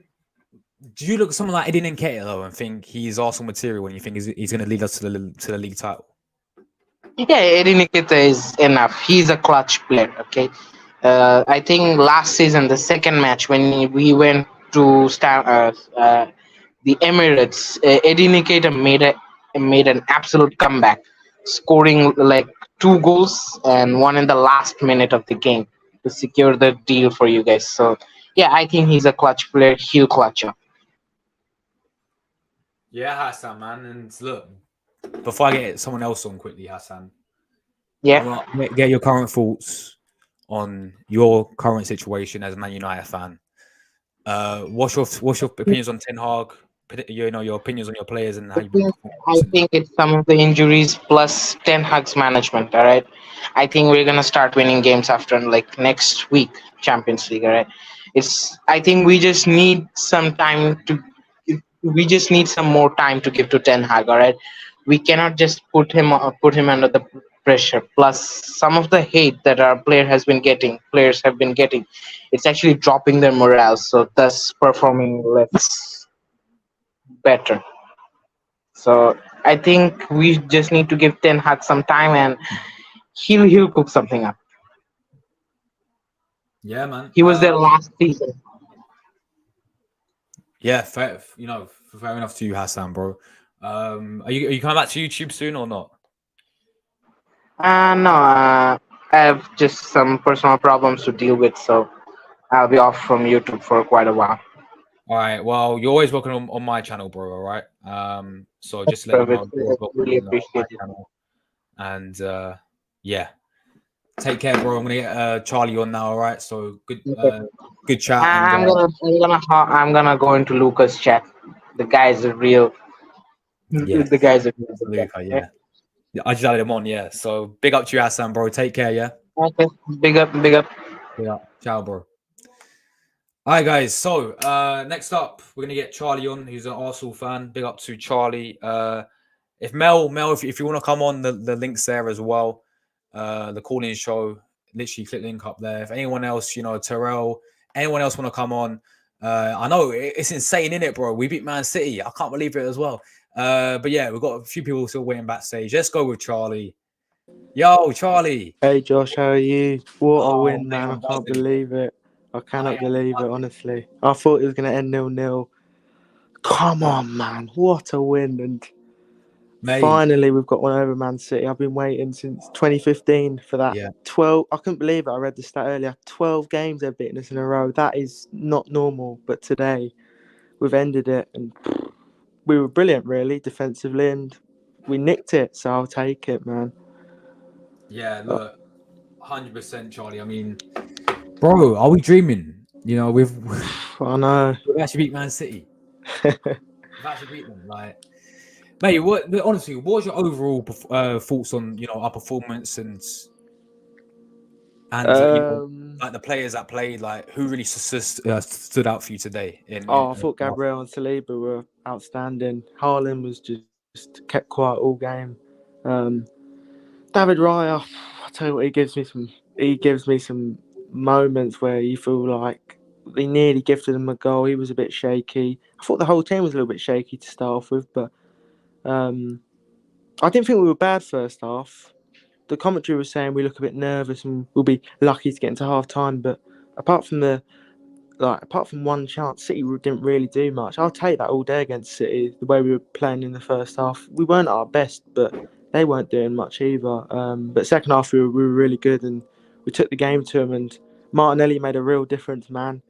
do you look at someone like Eddie Nketiah though and think he's Arsenal material when you think he's going to lead us to the league title? Yeah, Eddie Nikita is enough. He's a clutch player. Okay, I think last season, the second match when we went to the Emirates, Eddie Nikita made an absolute comeback, scoring like 2 goals and one in the last minute of the game to secure the deal for you guys. So yeah, I think he's a clutch player. He'll clutch up. Yeah, Hassan, man. And look, before I get someone else on quickly, Hassan, I Yeah. want to get your current thoughts on your current situation as a Man United fan. What's your opinions on Ten Hag? You know, your opinions on your players and how I you've been think performing I recently. think it's some of the injuries plus Ten Hag's management. All right, I think we're gonna start winning games after like next week, Champions League. All right, I think we just need some time to. We just need some more time to give to Ten Hag. All right, we cannot just put him under the pressure. Plus, some of the hate that our players have been getting, it's actually dropping their morale. So thus performing less better. So I think we just need to give Ten Hag some time, and he'll cook something up. Yeah, man. He was there last season. Yeah, fair. You know, fair enough to you, Hassan, bro. Are you coming back to YouTube soon or not? No, I have just some personal problems to deal with, so I'll be off from YouTube for quite a while. All right. Well, you're always welcome on my channel, bro. All right. So just to let you know, you're always welcome Really on my appreciate it. channel. And yeah, take care, bro. I'm gonna get Charlie on now. All right. So good chat. I'm gonna go into Luca's chat. The guy's a real. Yeah, The guy's a real. Luca. Yeah, I just added him on. Yeah. So big up to you, Hassan, bro. Take care. Yeah. Okay. Big up. Big up. Yeah. Ciao, bro. All right, guys. So next up, we're gonna get Charlie on, who's an Arsenal fan. Big up to Charlie. If if you want to come on, the link's there as well. The call-in show, literally click link up there. If anyone else, you know, Terrell, anyone else want to come on, I know it's insane, innit, bro? We beat Man City. I can't believe it as well. But yeah, we've got a few people still waiting backstage. Let's go with Charlie. Yo, Charlie. Hey Josh, how are you? What a Oh, win, mate, man. I I'm can't buzzing. believe it. I cannot am believe it, honestly. I thought it was going to end 0-0. Come on, man. What a win. And Mate. finally, we've got one over Man City. I've been waiting since 2015 for that. Yeah. 12, I couldn't believe it. I read the stat earlier. 12 games they've beaten us in a row. That is not normal. But today, we've ended it. And we were brilliant, really, defensively. And we nicked it. So I'll take it, man. Yeah, look, 100%, Charlie. I mean, bro, are we dreaming? You know, I know. we've actually beat Man City. We've actually beat them. Like, mate, honestly, what was your overall thoughts on, you know, our performance and you know, like the players that played? Like, who really stood out for you today? I thought Gabriel and Saliba were outstanding. Haaland was just kept quiet all game. David Raya, I tell you what, he gives me some moments where you feel like he nearly gifted him a goal. He was a bit shaky. I thought the whole team was a little bit shaky to start off with, but I didn't think we were bad first half. The commentary was saying we look a bit nervous and we'll be lucky to get into half time, but apart from the like apart from one chance, City didn't really do much. I'll take that all day against City. The way we were playing in the first half, we weren't at our best, but they weren't doing much either. But second half, we were really good, and we took the game to them. And Martinelli made a real difference, man,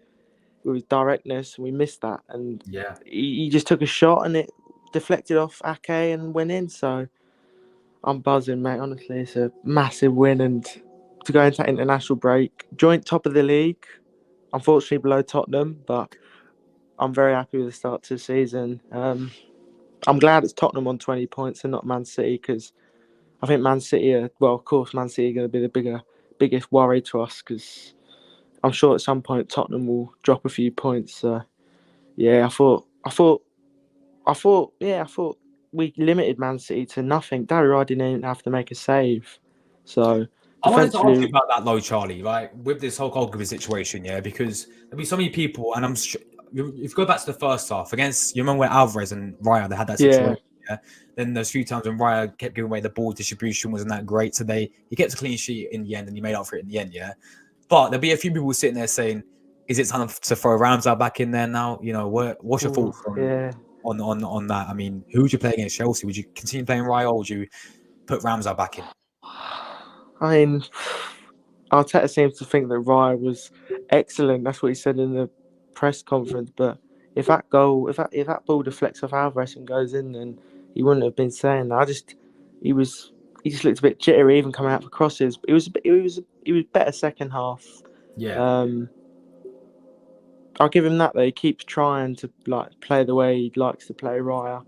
with his directness. We missed that, and Yeah. he just took a shot, and it deflected off Ake and went in. So I'm buzzing, mate. Honestly, it's a massive win, and to go into international break, joint top of the league. Unfortunately, below Tottenham, but I'm very happy with the start to the season. I'm glad it's Tottenham on 20 points and not Man City, because I think Man City of course, Man City are going to be the biggest worry to us, because I'm sure at some point Tottenham will drop a few points. So, yeah, I thought we limited Man City to nothing. Dario didn't even have to make a save. So, I wanted to ask you defensively, about that though, Charlie, right? With this whole goalkeeper situation, yeah, because there'll be so many people, and if you go back to the first half against, you remember where Alvarez and Raya, they had that situation, yeah. Then there's a few times when Raya kept giving away the ball distribution wasn't that great, so he kept a clean sheet in the end, and he made up for it in the end, yeah. But there'll be a few people sitting there saying, "Is it time to throw Ramsdale back in there now?" You know, what's your thoughts on that? I mean, who would you play against Chelsea? Would you continue playing Raya, or would you put Ramsdale back in? I mean, Arteta seems to think that Raya was excellent. That's what he said in the press conference. But if that ball deflects off Alvarez and goes in, then he wouldn't have been saying that. He just looked a bit jittery, even coming out for crosses. He was better second half. Yeah. I'll give him that though. He keeps trying to play the way he likes to play Raya.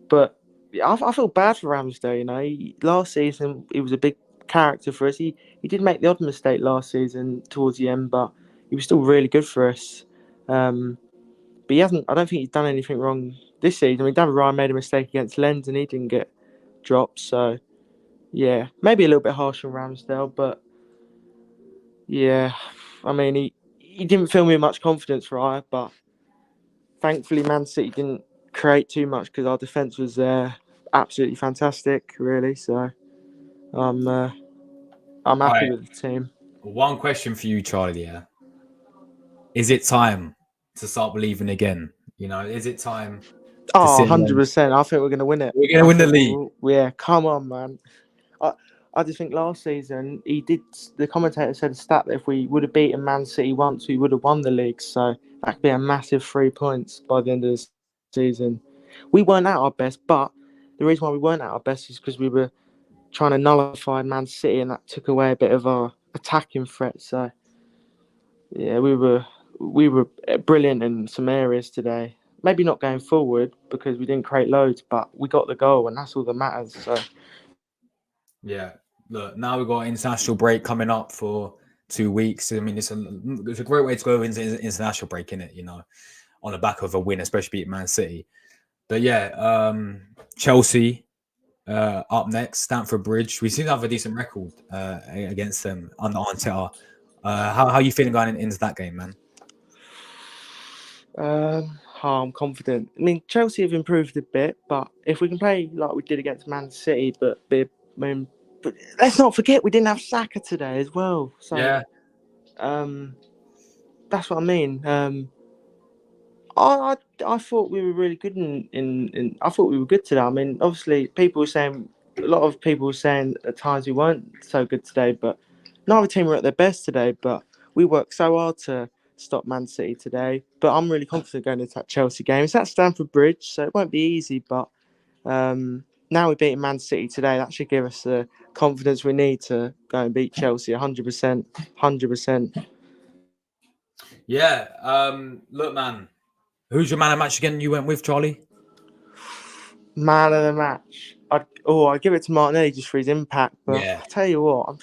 But I feel bad for Ramsdale. You know, last season he was a big character for us. He did make the odd mistake last season towards the end, but he was still really good for us. But he hasn't. I don't think he's done anything wrong this season. I mean, David Raya made a mistake against Lens and he didn't get dropped. So yeah, maybe a little bit harsh on Ramsdale, but yeah, I mean he didn't fill me with much confidence, Raya. But thankfully, Man City didn't create too much because our defense was absolutely fantastic, really. So I'm happy with the team. One question for you, Charlie. Yeah, is it time to start believing again? You know, is it time? Oh, 100%. I think we're going to win it. We're going to win the league. Yeah, come on, man. I just think last season the commentator said a stat that if we would have beaten Man City once, we would have won the league. So that could be a massive 3 points by the end of the season. We weren't at our best, but the reason why we weren't at our best is because we were trying to nullify Man City, and that took away a bit of our attacking threat. So yeah, we were brilliant in some areas today. Maybe not going forward because we didn't create loads, but we got the goal, and that's all that matters. So yeah, look, now we've got an international break coming up for 2 weeks. I mean, it's a great way to go into international break, isn't it? You know, on the back of a win, especially beating Man City. But yeah, Chelsea up next, Stamford Bridge. We seem to have a decent record against them under Arteta. How are you feeling going into that game, man? I'm confident. I mean, Chelsea have improved a bit, but if we can play like we did against Man City, but let's not forget we didn't have Saka today as well. So yeah, that's what I mean. I thought we were really good in I thought we were good today. I mean, obviously, a lot of people were saying at times we weren't so good today, but neither team were at their best today. But we worked so hard to stop Man City today. But I'm really confident going into that Chelsea game. It's at Stamford Bridge, so it won't be easy. But now we're beating Man City today. That should give us the confidence we need to go and beat Chelsea 100%. 100%. Yeah. Look, man. Who's your man of the match again? You went with Charlie? Man of the match. I'd give it to Martinelli just for his impact. But Yeah. I tell you what,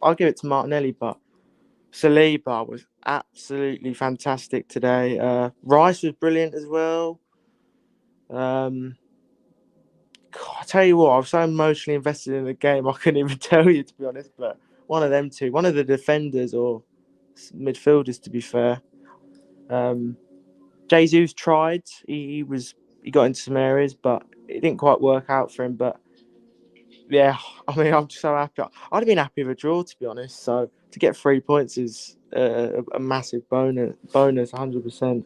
I'll give it to Martinelli. But Saliba was absolutely fantastic today. Rice was brilliant as well. I tell you what, I was so emotionally invested in the game, I couldn't even tell you, to be honest. But one of them two, one of the defenders or midfielders, to be fair. Jesus tried. He got into some areas, but it didn't quite work out for him. But yeah, I mean, I'm so happy. I'd have been happy with a draw, to be honest. So to get 3 points is a massive bonus, 100%.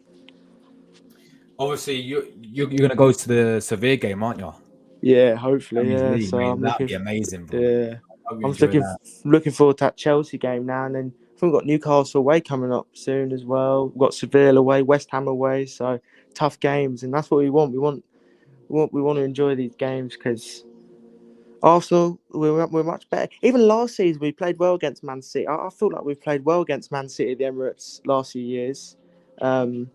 Obviously, you're gonna go to the Sevilla game, aren't you? Yeah, hopefully, Champions yeah. League, So mate. I'm That'd looking, be amazing, bro. yeah, I hope you I'm enjoy looking that. looking forward to that Chelsea game now, and then I think we've got Newcastle away coming up soon as well. We've got Seville away, West Ham away, so tough games, and that's what we want. We want to enjoy these games because Arsenal, we're much better. Even last season, we played well against Man City. I feel like we've played well against Man City at the Emirates last few years. I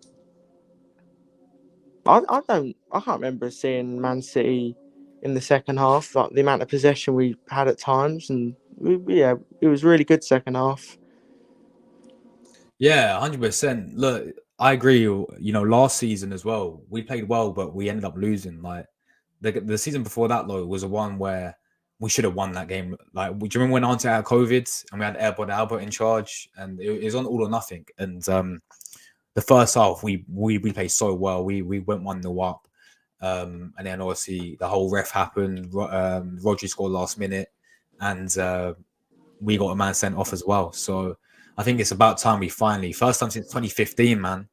can't remember seeing Man City in the second half, like the amount of possession we had at times, and yeah, it was really good second half. Yeah, 100%. Look, I agree. You know, last season as well, we played well, but we ended up losing. Like the season before that, though, was a one where we should have won that game. Like, do you remember when Ante had COVID and we had Airborne Albert in charge, and it was on all or nothing. And the first half, we played so well. We went 1-0 up, and then obviously the whole ref happened. Rodri scored last minute, and we got a man sent off as well. So I think it's about time we finally, first time since 2015, man.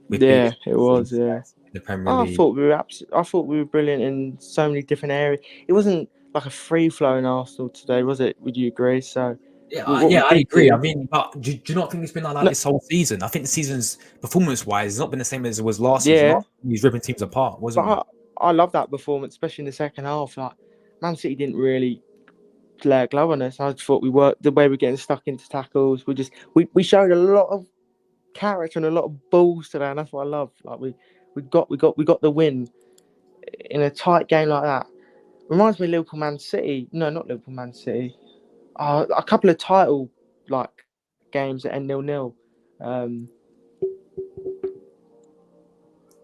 Yeah, it was. Yeah, in the Premier I League. thought we were brilliant in so many different areas. It wasn't like a free flowing Arsenal today, was it? Would you agree? So what we I did agree. do- I mean, but do you not think it's been like that No, this whole season? I think the season's performance-wise has not been the same as it was last season. yeah, Last season, he was ripping teams apart, wasn't he? but I love that performance, especially in the second half. Like Man City didn't really lay a glove on us. I just thought we worked the way we're getting stuck into tackles. We showed a lot of character and a lot of balls today, and that's what I love. Like we got the win in a tight game like that. Reminds me of Liverpool Man City. No, not Liverpool Man City. A couple of title like games that end 0-0.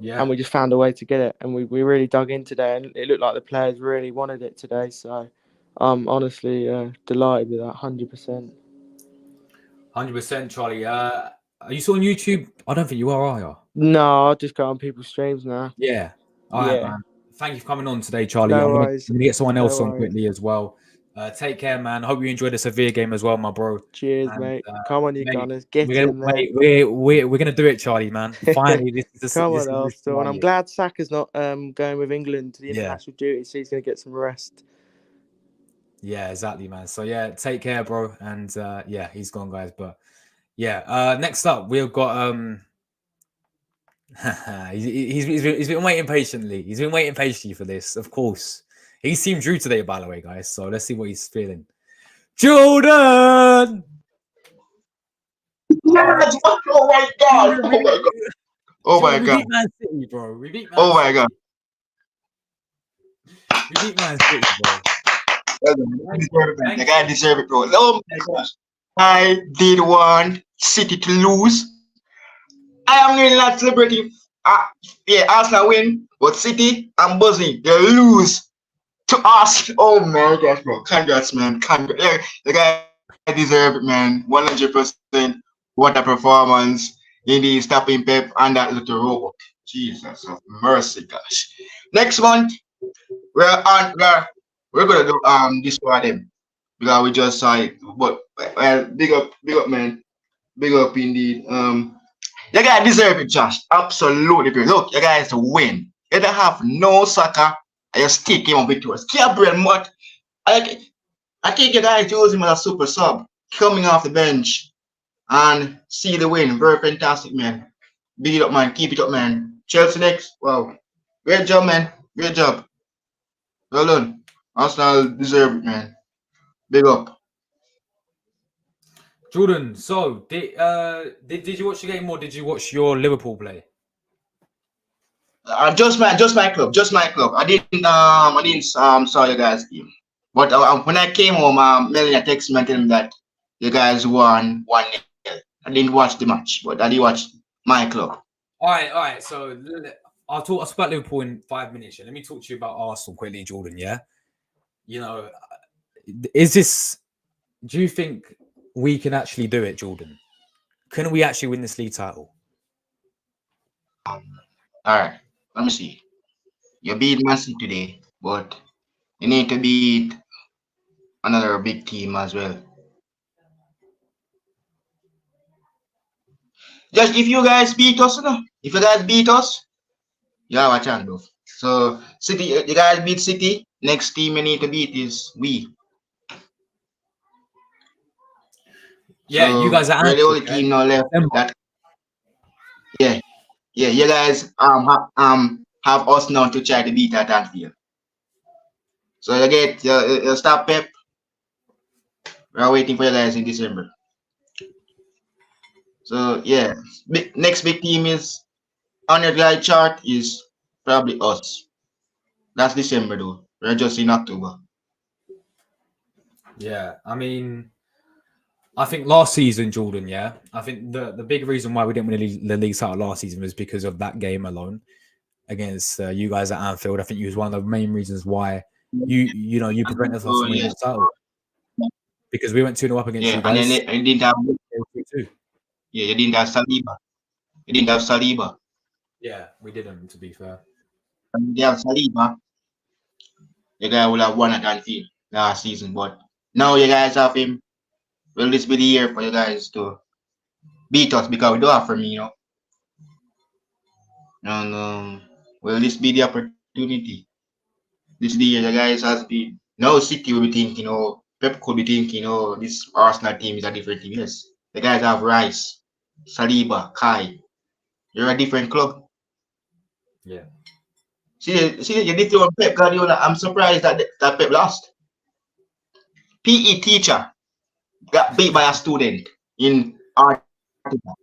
Yeah. And we just found a way to get it, and we really dug in today, and it looked like the players really wanted it today. So I'm honestly delighted with that, 100%. 100%, Charlie. Are you still on YouTube? I don't think you are you? No, I'll just go on people's streams now. Yeah. All right, Yeah. man. Thank you for coming on today, Charlie. No I'm gonna worries. get someone else No on worries. quickly as well. Take care, man. Hope you enjoyed the Sevilla game as well, my bro. Cheers, And, mate. Come on, you mate, Gunners. Get we're gonna in there. we're gonna do it, Charlie, man. Finally, this is Come this on, is Arsenal. And I'm glad Saka's not going with England to the Yeah. international duty, so he's going to get some rest. Yeah, exactly, man. So yeah, take care, bro. And yeah, he's gone, guys. But yeah, next up we've got he's been waiting patiently. He's been waiting patiently for this, of course. He's Team Drew today, by the way, guys. So let's see what he's feeling. Jordan! Yes! Oh my god! Oh my god! Oh my We god! beat Man City, bro. We beat Man Oh my City. god! We beat Man City, bro. The guy deserve it, bro. Oh my gosh! I did want City to lose. I am really not celebrating. Yeah, Arsenal win, but City, I'm buzzing. They lose to us. Oh my gosh, bro! Congrats, man! Congrats. Yeah, the guy deserve it, man. 100%. What a performance! Indeed, stopping Pep and that little robot. Jesus of mercy, gosh. Next one, we're gonna do this for them because we just saw it. But well, big up, man, big up indeed. You guys deserve it, Josh. Absolutely, bro. Look, you guys to win. You don't have no soccer, and you still came up victorious. Gabriel Mott, I think you guys use him as a super sub coming off the bench and see the win. Very fantastic, man. Big it up, man. Keep it up, man. Chelsea next. Wow. Great job, man. Great job. Well done. Arsenal deserve it, man. Big up. Jordan, so did you watch the game or did you watch your Liverpool play? Just my club. I didn't saw you guys game. But when I came home, Melania texted me and told me that you guys won 1-0. I didn't watch the match, but I did watch my club. All right. So I'll speak about Liverpool in 5 minutes. Yeah? Let me talk to you about Arsenal quickly, Jordan. Yeah, you know, do you think we can actually do it, Jordan? Can we actually win this league title? All right, let me see. You beat Man City today, but you need to beat another big team as well. Just if you guys beat us, if you guys beat us, you have a chance, though. So City, you guys beat City. Next team you need to beat is we. Yeah, So you guys are we're the only Anfield, yeah? team now left December. that. Yeah, you guys have us now to try to beat at Anfield. So you get you stop Pep. We're waiting for you guys in December. So yeah, next big team is on your glide chart is probably us. That's December though. We're just in October. Yeah, I mean, I think last season, Jordan, yeah, I think the big reason why we didn't win the league title last season was because of that game alone against you guys at Anfield. I think it was one of the main reasons why you prevented us from winning that title, because we went 2-0 up against you And then guys. you didn't have Yeah, you didn't have Saliba. You didn't have Saliba. yeah, we didn't, to be fair. And you have Saliba. The guy will have won at Anfield last season, but now you guys have him. Will this be the year for you guys to beat us because we don't have Firmino? And will this be the opportunity? This is the year the guys has been. Now City will be thinking, oh, Pep could be thinking, oh, this Arsenal team is a different team. Yes, the guys have Rice, Saliba, Kai. You're a different club. Yeah. See, you did on Pep Guardiola. I'm surprised that Pep lost. PE teacher got beat by a student in Antarctica.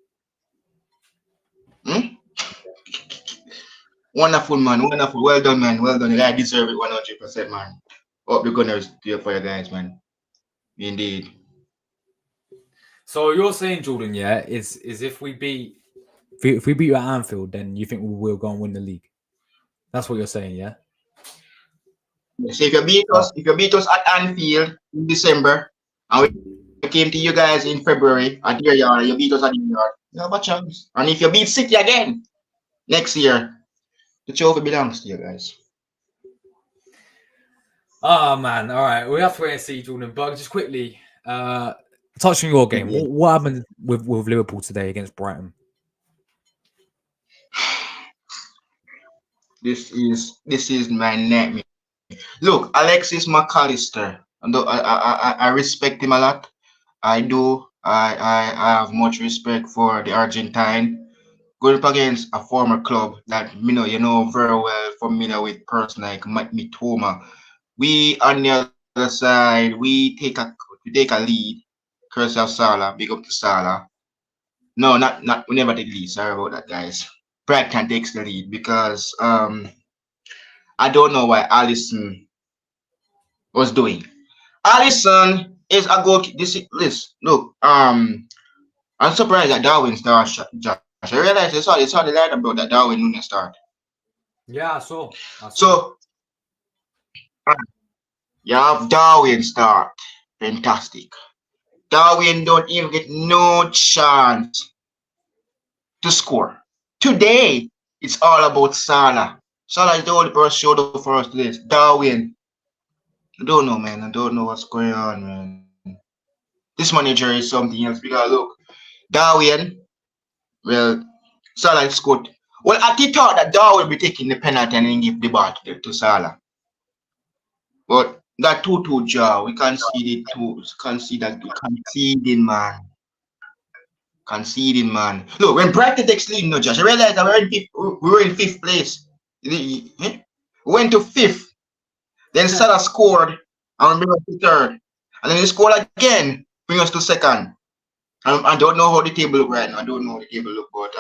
Wonderful, man. Wonderful. Well done, man. Well done. You guys deserve it 100%, man. Hope the Gunners do it for you guys, man. Indeed. So you're saying, Jordan, yeah, is if we beat you at Anfield, then you think we will go and win the league? That's what you're saying, yeah? So if you beat us at Anfield in December, and we came to you guys in February at your yard, you beat us at your yard, you have a chance. And if you beat City again next year, the trophy belongs to you guys. Oh man, all right. We have to wait and see, Jordan. But just quickly, touching your game, what happened with Liverpool today against Brighton? This is my nightmare. Look, Alexis McAllister. I respect him a lot. I do. I have much respect for the Argentine. Going up against a former club that you know very well, familiar with person like Mitoma. We on the other side, we take a lead. Curse of Salah, big up to Salah. No, not we never did lead. Sorry about that, guys. Brighton takes the lead because I don't know why Alisson was doing. Alisson is a goal. Look, I'm surprised that Darwin started. Josh, I realized you saw the light about that Darwin Núñez start. Yeah, I saw. So you have Darwin start. Fantastic. Darwin don't even get no chance to score. Today, it's all about Salah. Salah is the only person showed up for us today. Darwin. I don't know, man. I don't know what's going on, man. This manager is something else because look, Darwin, well, Salah scored. Well, I thought that Darwin would be taking the penalty and then give the ball to Salah. But that 2-2 draw, we conceded conceding, man. Conceding, man. Look, when Brighton takes lead, no, Josh, I realized that we were in 5th place. We went to 5th. Then Salah scored and bring us to 3rd. And then he scored again, bring us to 2nd. I don't know how the table look right now. I don't know how the table look, but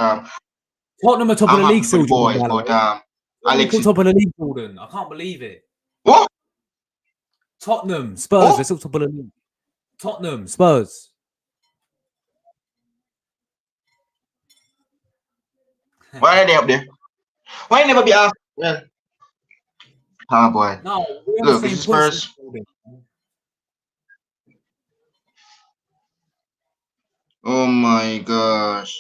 Tottenham are top of the league still, boys, but Alexis, top of the league, Jordan. I can't believe it. What? Tottenham, Spurs, they're still top of the league. Tottenham, Spurs. Why are they up there? Why never be asked? Well, oh boy. No, look, this is Spurs. Oh my gosh.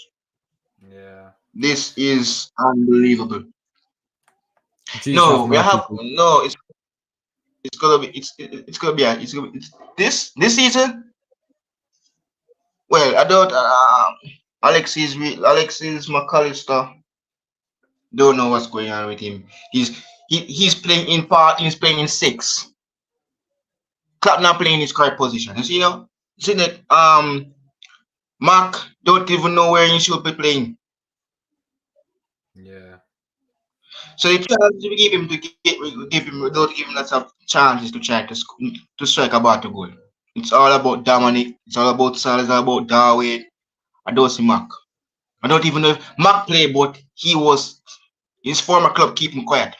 Yeah. This is unbelievable. Jeez, no, we have no. it's gonna be this season. Well, I don't. Alexis McAllister. Don't know what's going on with him. He's playing in part. He's playing in six. Clap not playing his correct position. You see now? See that? Mark don't even know where he should be playing. Yeah. So the chance we give him don't give him lots of chances to try to strike about the goal. It's all about Dominic. It's all about Sal. It's all about Darwin. I don't see Mark. I don't even know if Mark played, but his former club keep him quiet.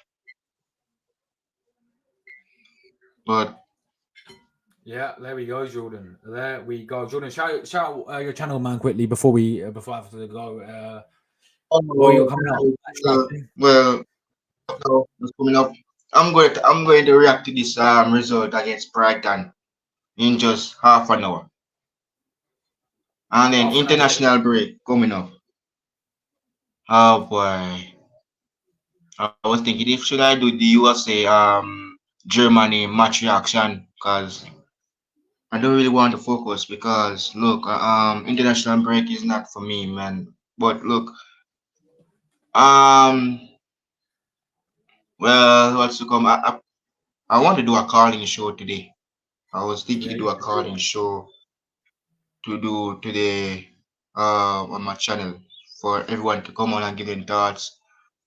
But Yeah, there we go, Jordan. There we go, Jordan. Shout out your channel, man, quickly before I have to go. What you're coming up? Well, what's coming up? I'm going to react to this result against Brighton in just half an hour, and then international break coming up. Oh boy, I was thinking if should I do the USA Germany match reaction, because I don't really want to focus, because look, international break is not for me, man. But look, well, what's to come? I want to do a calling show today. I was thinking to do a calling show to do today on my channel for everyone to come on and give their thoughts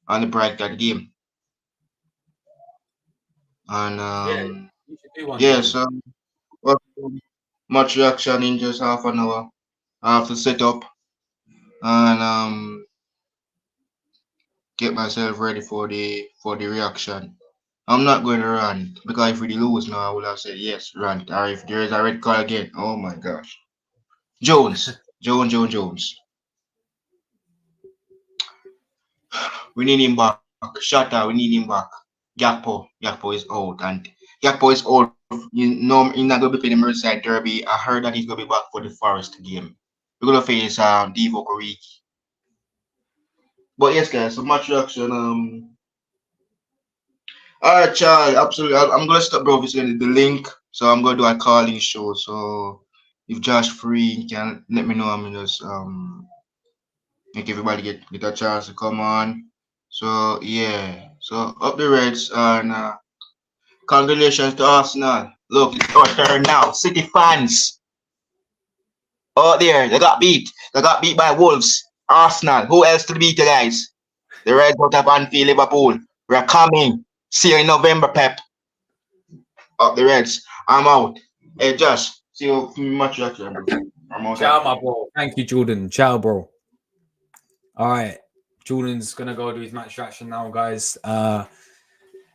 on the Brighton game. And You should do one. yeah, Jordan. so much reaction in just half an hour. I have to set up and get myself ready for the reaction. I'm not going to rant, because if we lose now, I would have said yes, rant. Or if there is a red card again, oh my gosh. Jones. We need him back. Shatta, we need him back. Gakpo is out, and Gakpo is out. You know, he's not going to be playing the Merseyside Derby. I heard that he's going to be back for the Forest game. We're going to face Divock Origi. But yes, guys, so much reaction. All right, Charlie, absolutely. I'm going to stop, bro. Obviously, the link. So I'm going to do a calling show. So if Josh free, can let me know. I'm going to just make everybody get a chance to come on. So yeah, so up the Reds, and congratulations to Arsenal. Look, it's our turn now. City fans out there, they got beat. They got beat by Wolves. Arsenal. Who else to beat you guys? The Reds out of Anfield, Liverpool. We're coming. See you in November, Pep. Up the Reds. I'm out. Hey, Josh. See you much later. I'm out. Ciao, my bro. Thank you, Jordan. Ciao, bro. All right. Jordan's gonna go do his match reaction now, guys.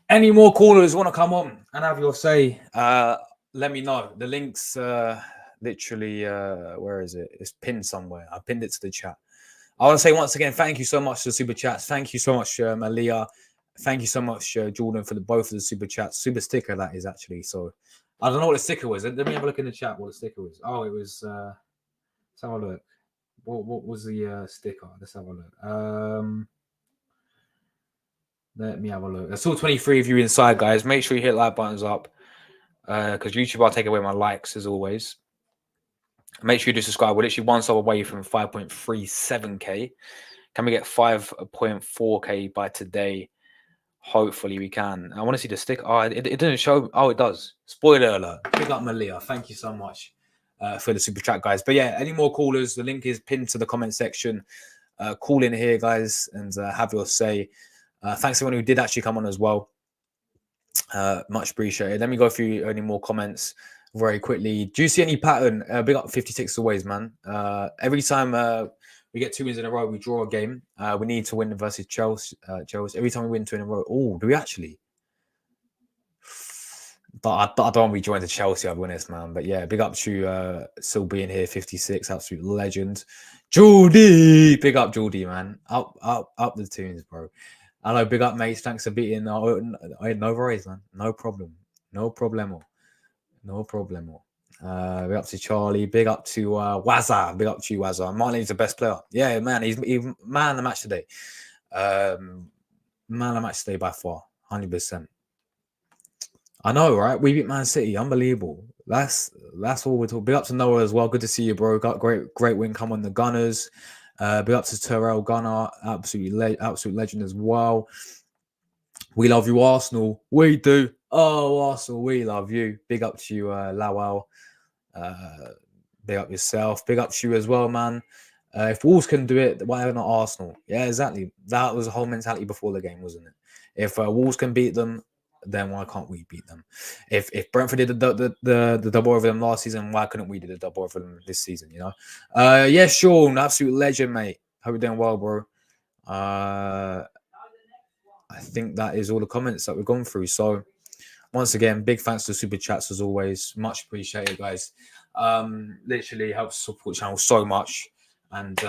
Any more callers want to come on and have your say? Let me know. The link's literally where is it? It's pinned somewhere. I pinned it to the chat. I want to say once again, thank you so much for the super chats. Thank you so much, Malia. Thank you so much, Jordan, for both of the super chats. Super sticker, that is actually. So I don't know what the sticker was. Let me have a look in the chat what the sticker was. Oh, it was. Let's have a look. What was the sticker? Let's have a look. Let me have a look. There's still 23 of you inside, guys. Make sure you hit like buttons up, because YouTube will take away my likes as always. Make sure you do subscribe. We're literally one sub away from 5.37k. Can we get 5.4k by today? Hopefully we can. I want to see the sticker. Oh, it didn't show. Oh, it does. Spoiler alert. Pick up Malia. Thank you so much for the super chat, guys. But yeah, any more callers, the link is pinned to the comment section. Call in here, guys, and have your say. Thanks to everyone who did actually come on as well. Much appreciated. Let me go through any more comments very quickly. Do you see any pattern? Big up 56 always, man. Every time we get 2 wins in a row, we draw a game. We need to win versus Chelsea. Every time we win 2 in a row. Oh, do we actually? But I don't want to be joined to Chelsea, I'll be honest, man. But yeah, big up to still being here, 56, absolute legend. Geordie! Big up Geordie, man. Up the tunes, bro. Hello, big up, mates. Thanks for beating. No worries, man. No problem. No problemo. Big up to Charlie. Big up to Wazza. Big up to you, Wazza. Martin's the best player. Yeah, man. He's man of the match today. Man of the match today by far. 100%. I know, right? We beat Man City, unbelievable. That's all we're talking. Big up to Noah as well. Good to see you, bro. Got great win come on the Gunners. Big up to Terrell Gunner, absolute legend as well. We love you, Arsenal. We do. Oh, Arsenal, we love you. Big up to you, Lowell. Big up yourself. Big up to you as well, man. If Wolves can do it, why not Arsenal? Yeah, exactly. That was the whole mentality before the game, wasn't it? If Wolves can beat them, then why can't we beat them? If Brentford did the double over them last season, why couldn't we do the double over them this season? You know? Yeah, Sean, absolute legend, mate. Hope you're doing well, bro. I think that is all the comments that we've gone through. So once again, big thanks to Super Chats as always. Much appreciated, guys. Literally helps support the channel so much. And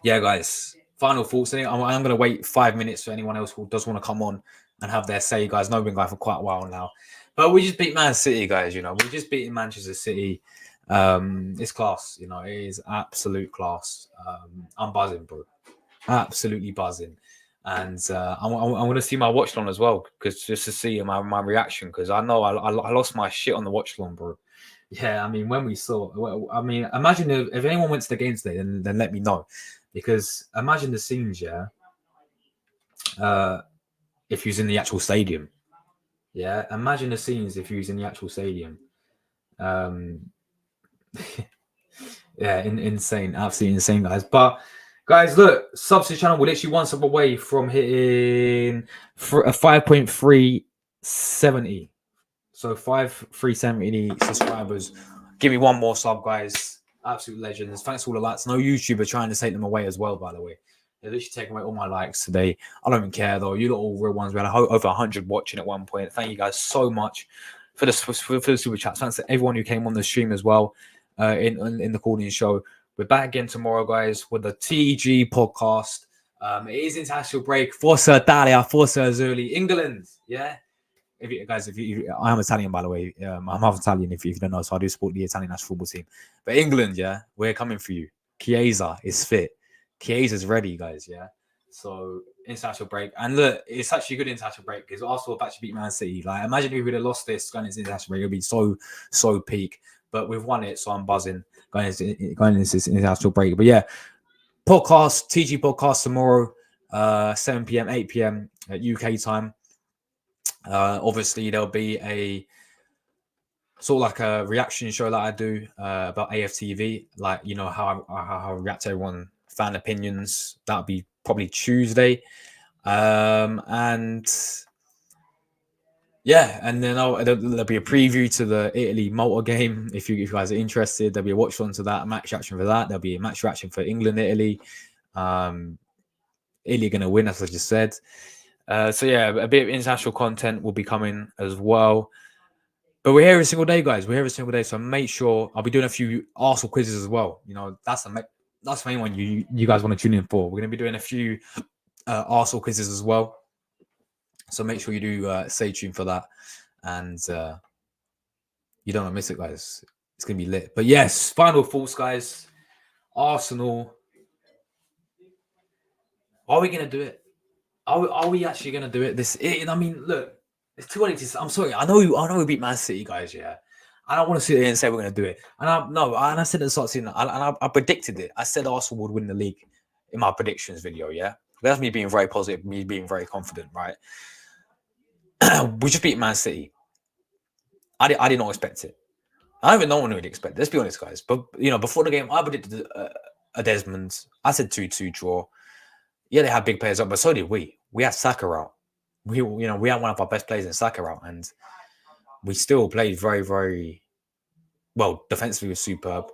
yeah, guys, final thoughts. I'm going to wait 5 minutes for anyone else who does want to come on and have their say, guys. No, we've been going for quite a while now. But we just beat Man City, guys, you know. We just beat Manchester City. It's class, you know. It is absolute class. I'm buzzing, bro. Absolutely buzzing. And I'm going to see my watch long as well, because just to see my reaction, because I know I lost my shit on the watch long, bro. Yeah, I mean, when we saw, I mean, imagine if anyone went to the game today, then let me know, because imagine the scenes, yeah. If he was in the actual stadium, yeah. Imagine the scenes if he was in the actual stadium. Yeah, insane, absolutely insane, guys. But guys, look, subs to the channel. We're literally one sub away from hitting a 5.370. So 5,370 subscribers. Give me one more sub, guys. Absolute legends. Thanks for all the likes. No YouTuber trying to take them away as well, by the way. They're literally taking away all my likes today. I don't even care, though. You lot all real ones. We had over 100 watching at one point. Thank you guys so much for the super chats. Thanks to everyone who came on the stream as well in the Corny Show. We're back again tomorrow, guys, with the TG podcast. It is international break. Forza Italia, Forza Azzurri, England. Yeah. I am Italian, by the way. I'm half Italian, if you don't know, so I do support the Italian national football team. But England, yeah, we're coming for you. Chiesa is fit. Chiesa's ready, guys, yeah. So international break, and look, it's actually a good international break because Arsenal have actually beat Man City. Like, imagine if we would have lost this going into international break, it would be so peak. But we've won it, so I'm buzzing going into this international break. But yeah, podcast, TG podcast tomorrow, 7 p.m., 8 p.m. at UK time. Obviously, there'll be a sort of like a reaction show that I do about AFTV, like, you know, how I react to everyone, fan opinions. That'll be probably Tuesday. And yeah, and then there'll be a preview to the Italy Malta game. If you guys are interested, there'll be a watch on to that, match reaction for that. There'll be a match reaction for England, Italy. Italy going to win, as I just said. So yeah, a bit of international content will be coming as well. But we're here every single day, guys. We're here every single day. So make sure I'll be doing a few Arsenal quizzes as well. You know, that's the main one you guys want to tune in for. We're going to be doing a few Arsenal quizzes as well. So make sure you do stay tuned for that. And you don't want to miss it, guys. It's going to be lit. But yes, final thoughts, guys. Arsenal. Are we going to do it? Are we actually going to do it? I mean, look, it's too early to. I'm sorry. I know we beat Man City, guys. Yeah, I don't want to sit here and say we're going to do it. And I said at the start of the season, and I predicted it. I said Arsenal would win the league in my predictions video. Yeah, that's me being very positive, me being very confident. Right? We just beat Man City. I did not expect it. I don't even know one really expect it. Let's be honest, guys. But you know, before the game, I predicted a Desmond. I said 2-2 draw. Yeah, they had big players up, but so did we. We had Saka out. We had one of our best players in Saka out, and we still played very, very well. Defensively was superb.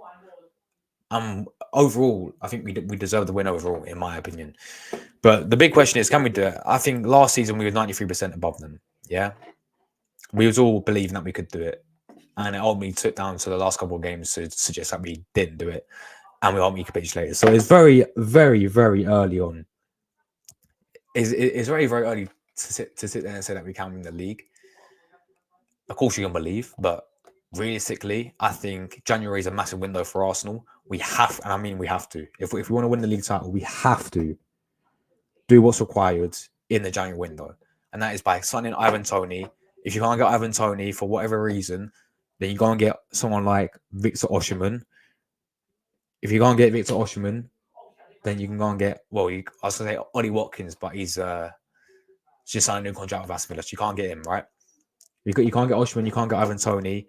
Overall, I think we deserve the win overall, in my opinion. But the big question is, can we do it? I think last season we were 93% above them. Yeah, we was all believing that we could do it, and it ultimately took down to the last couple of games to suggest that we didn't do it, and we ultimately capitulated. So it's very, very, very early on. It's very, very early to sit there and say that we can win the league. Of course, you can believe, but realistically, I think January is a massive window for Arsenal. We have to. If we want to win the league title, we have to do what's required in the January window, and that is by signing Ivan Toney, If you can't get Ivan Toney for whatever reason, then you go and get someone like Victor Osimhen. If you can't get Victor Osimhen, then you can go and get, well, I was going to say Ollie Watkins, but he's just signed a new contract with Aston Villa. You can't get him, right? You can't get Osimhen, you can't get Ivan Toney,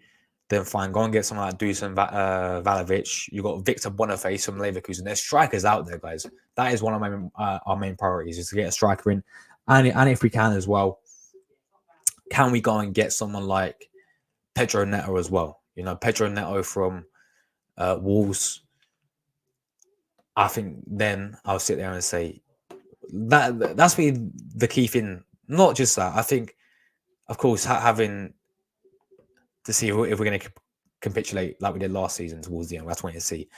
then fine, go and get someone like Dusan Vlahovic. You got Victor Boniface from Leverkusen. There's strikers out there, guys. That is one of our main priorities, is to get a striker in. And if we can as well, can we go and get someone like Pedro Neto as well? You know, Pedro Neto from Wolves. I think then I'll sit there and say that's been the key thing. Not just that. I think, of course, having to see if we're going to capitulate like we did last season towards the end. That's what you see.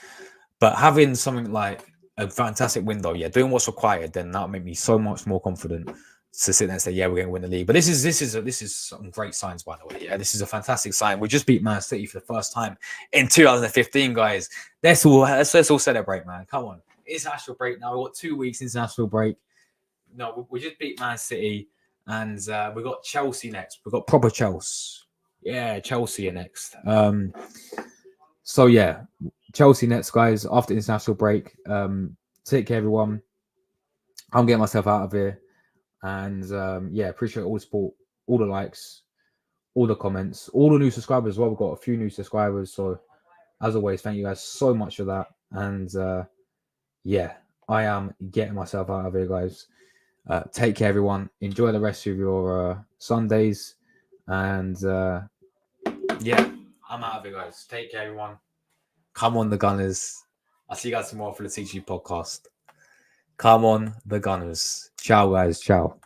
But having something like a fantastic window, doing what's required, then that'll make me so much more confident to sit there and say, we're going to win the league. But this is some great signs, by the way. Yeah, this is a fantastic sign. We just beat Man City for the first time in 2015, guys. Let's all celebrate, man. Come on, international break now. We've got 2 weeks international break. No, we just beat Man City, and we got Chelsea next. We've got proper Chelsea. Yeah, Chelsea are next. Chelsea next, guys. After international break. Take care, everyone. I'm getting myself out of here. And appreciate all the support, all the likes, all the comments, all the new subscribers as well. We've got a few new subscribers. So as always, thank you guys so much for that. And I am getting myself out of here, guys. Take care, everyone. Enjoy the rest of your Sundays. And I'm out of here, guys. Take care, everyone. Come on, the Gunners. I'll see you guys tomorrow for the TG podcast. Come on, the Gunners. Ciao, guys. Ciao.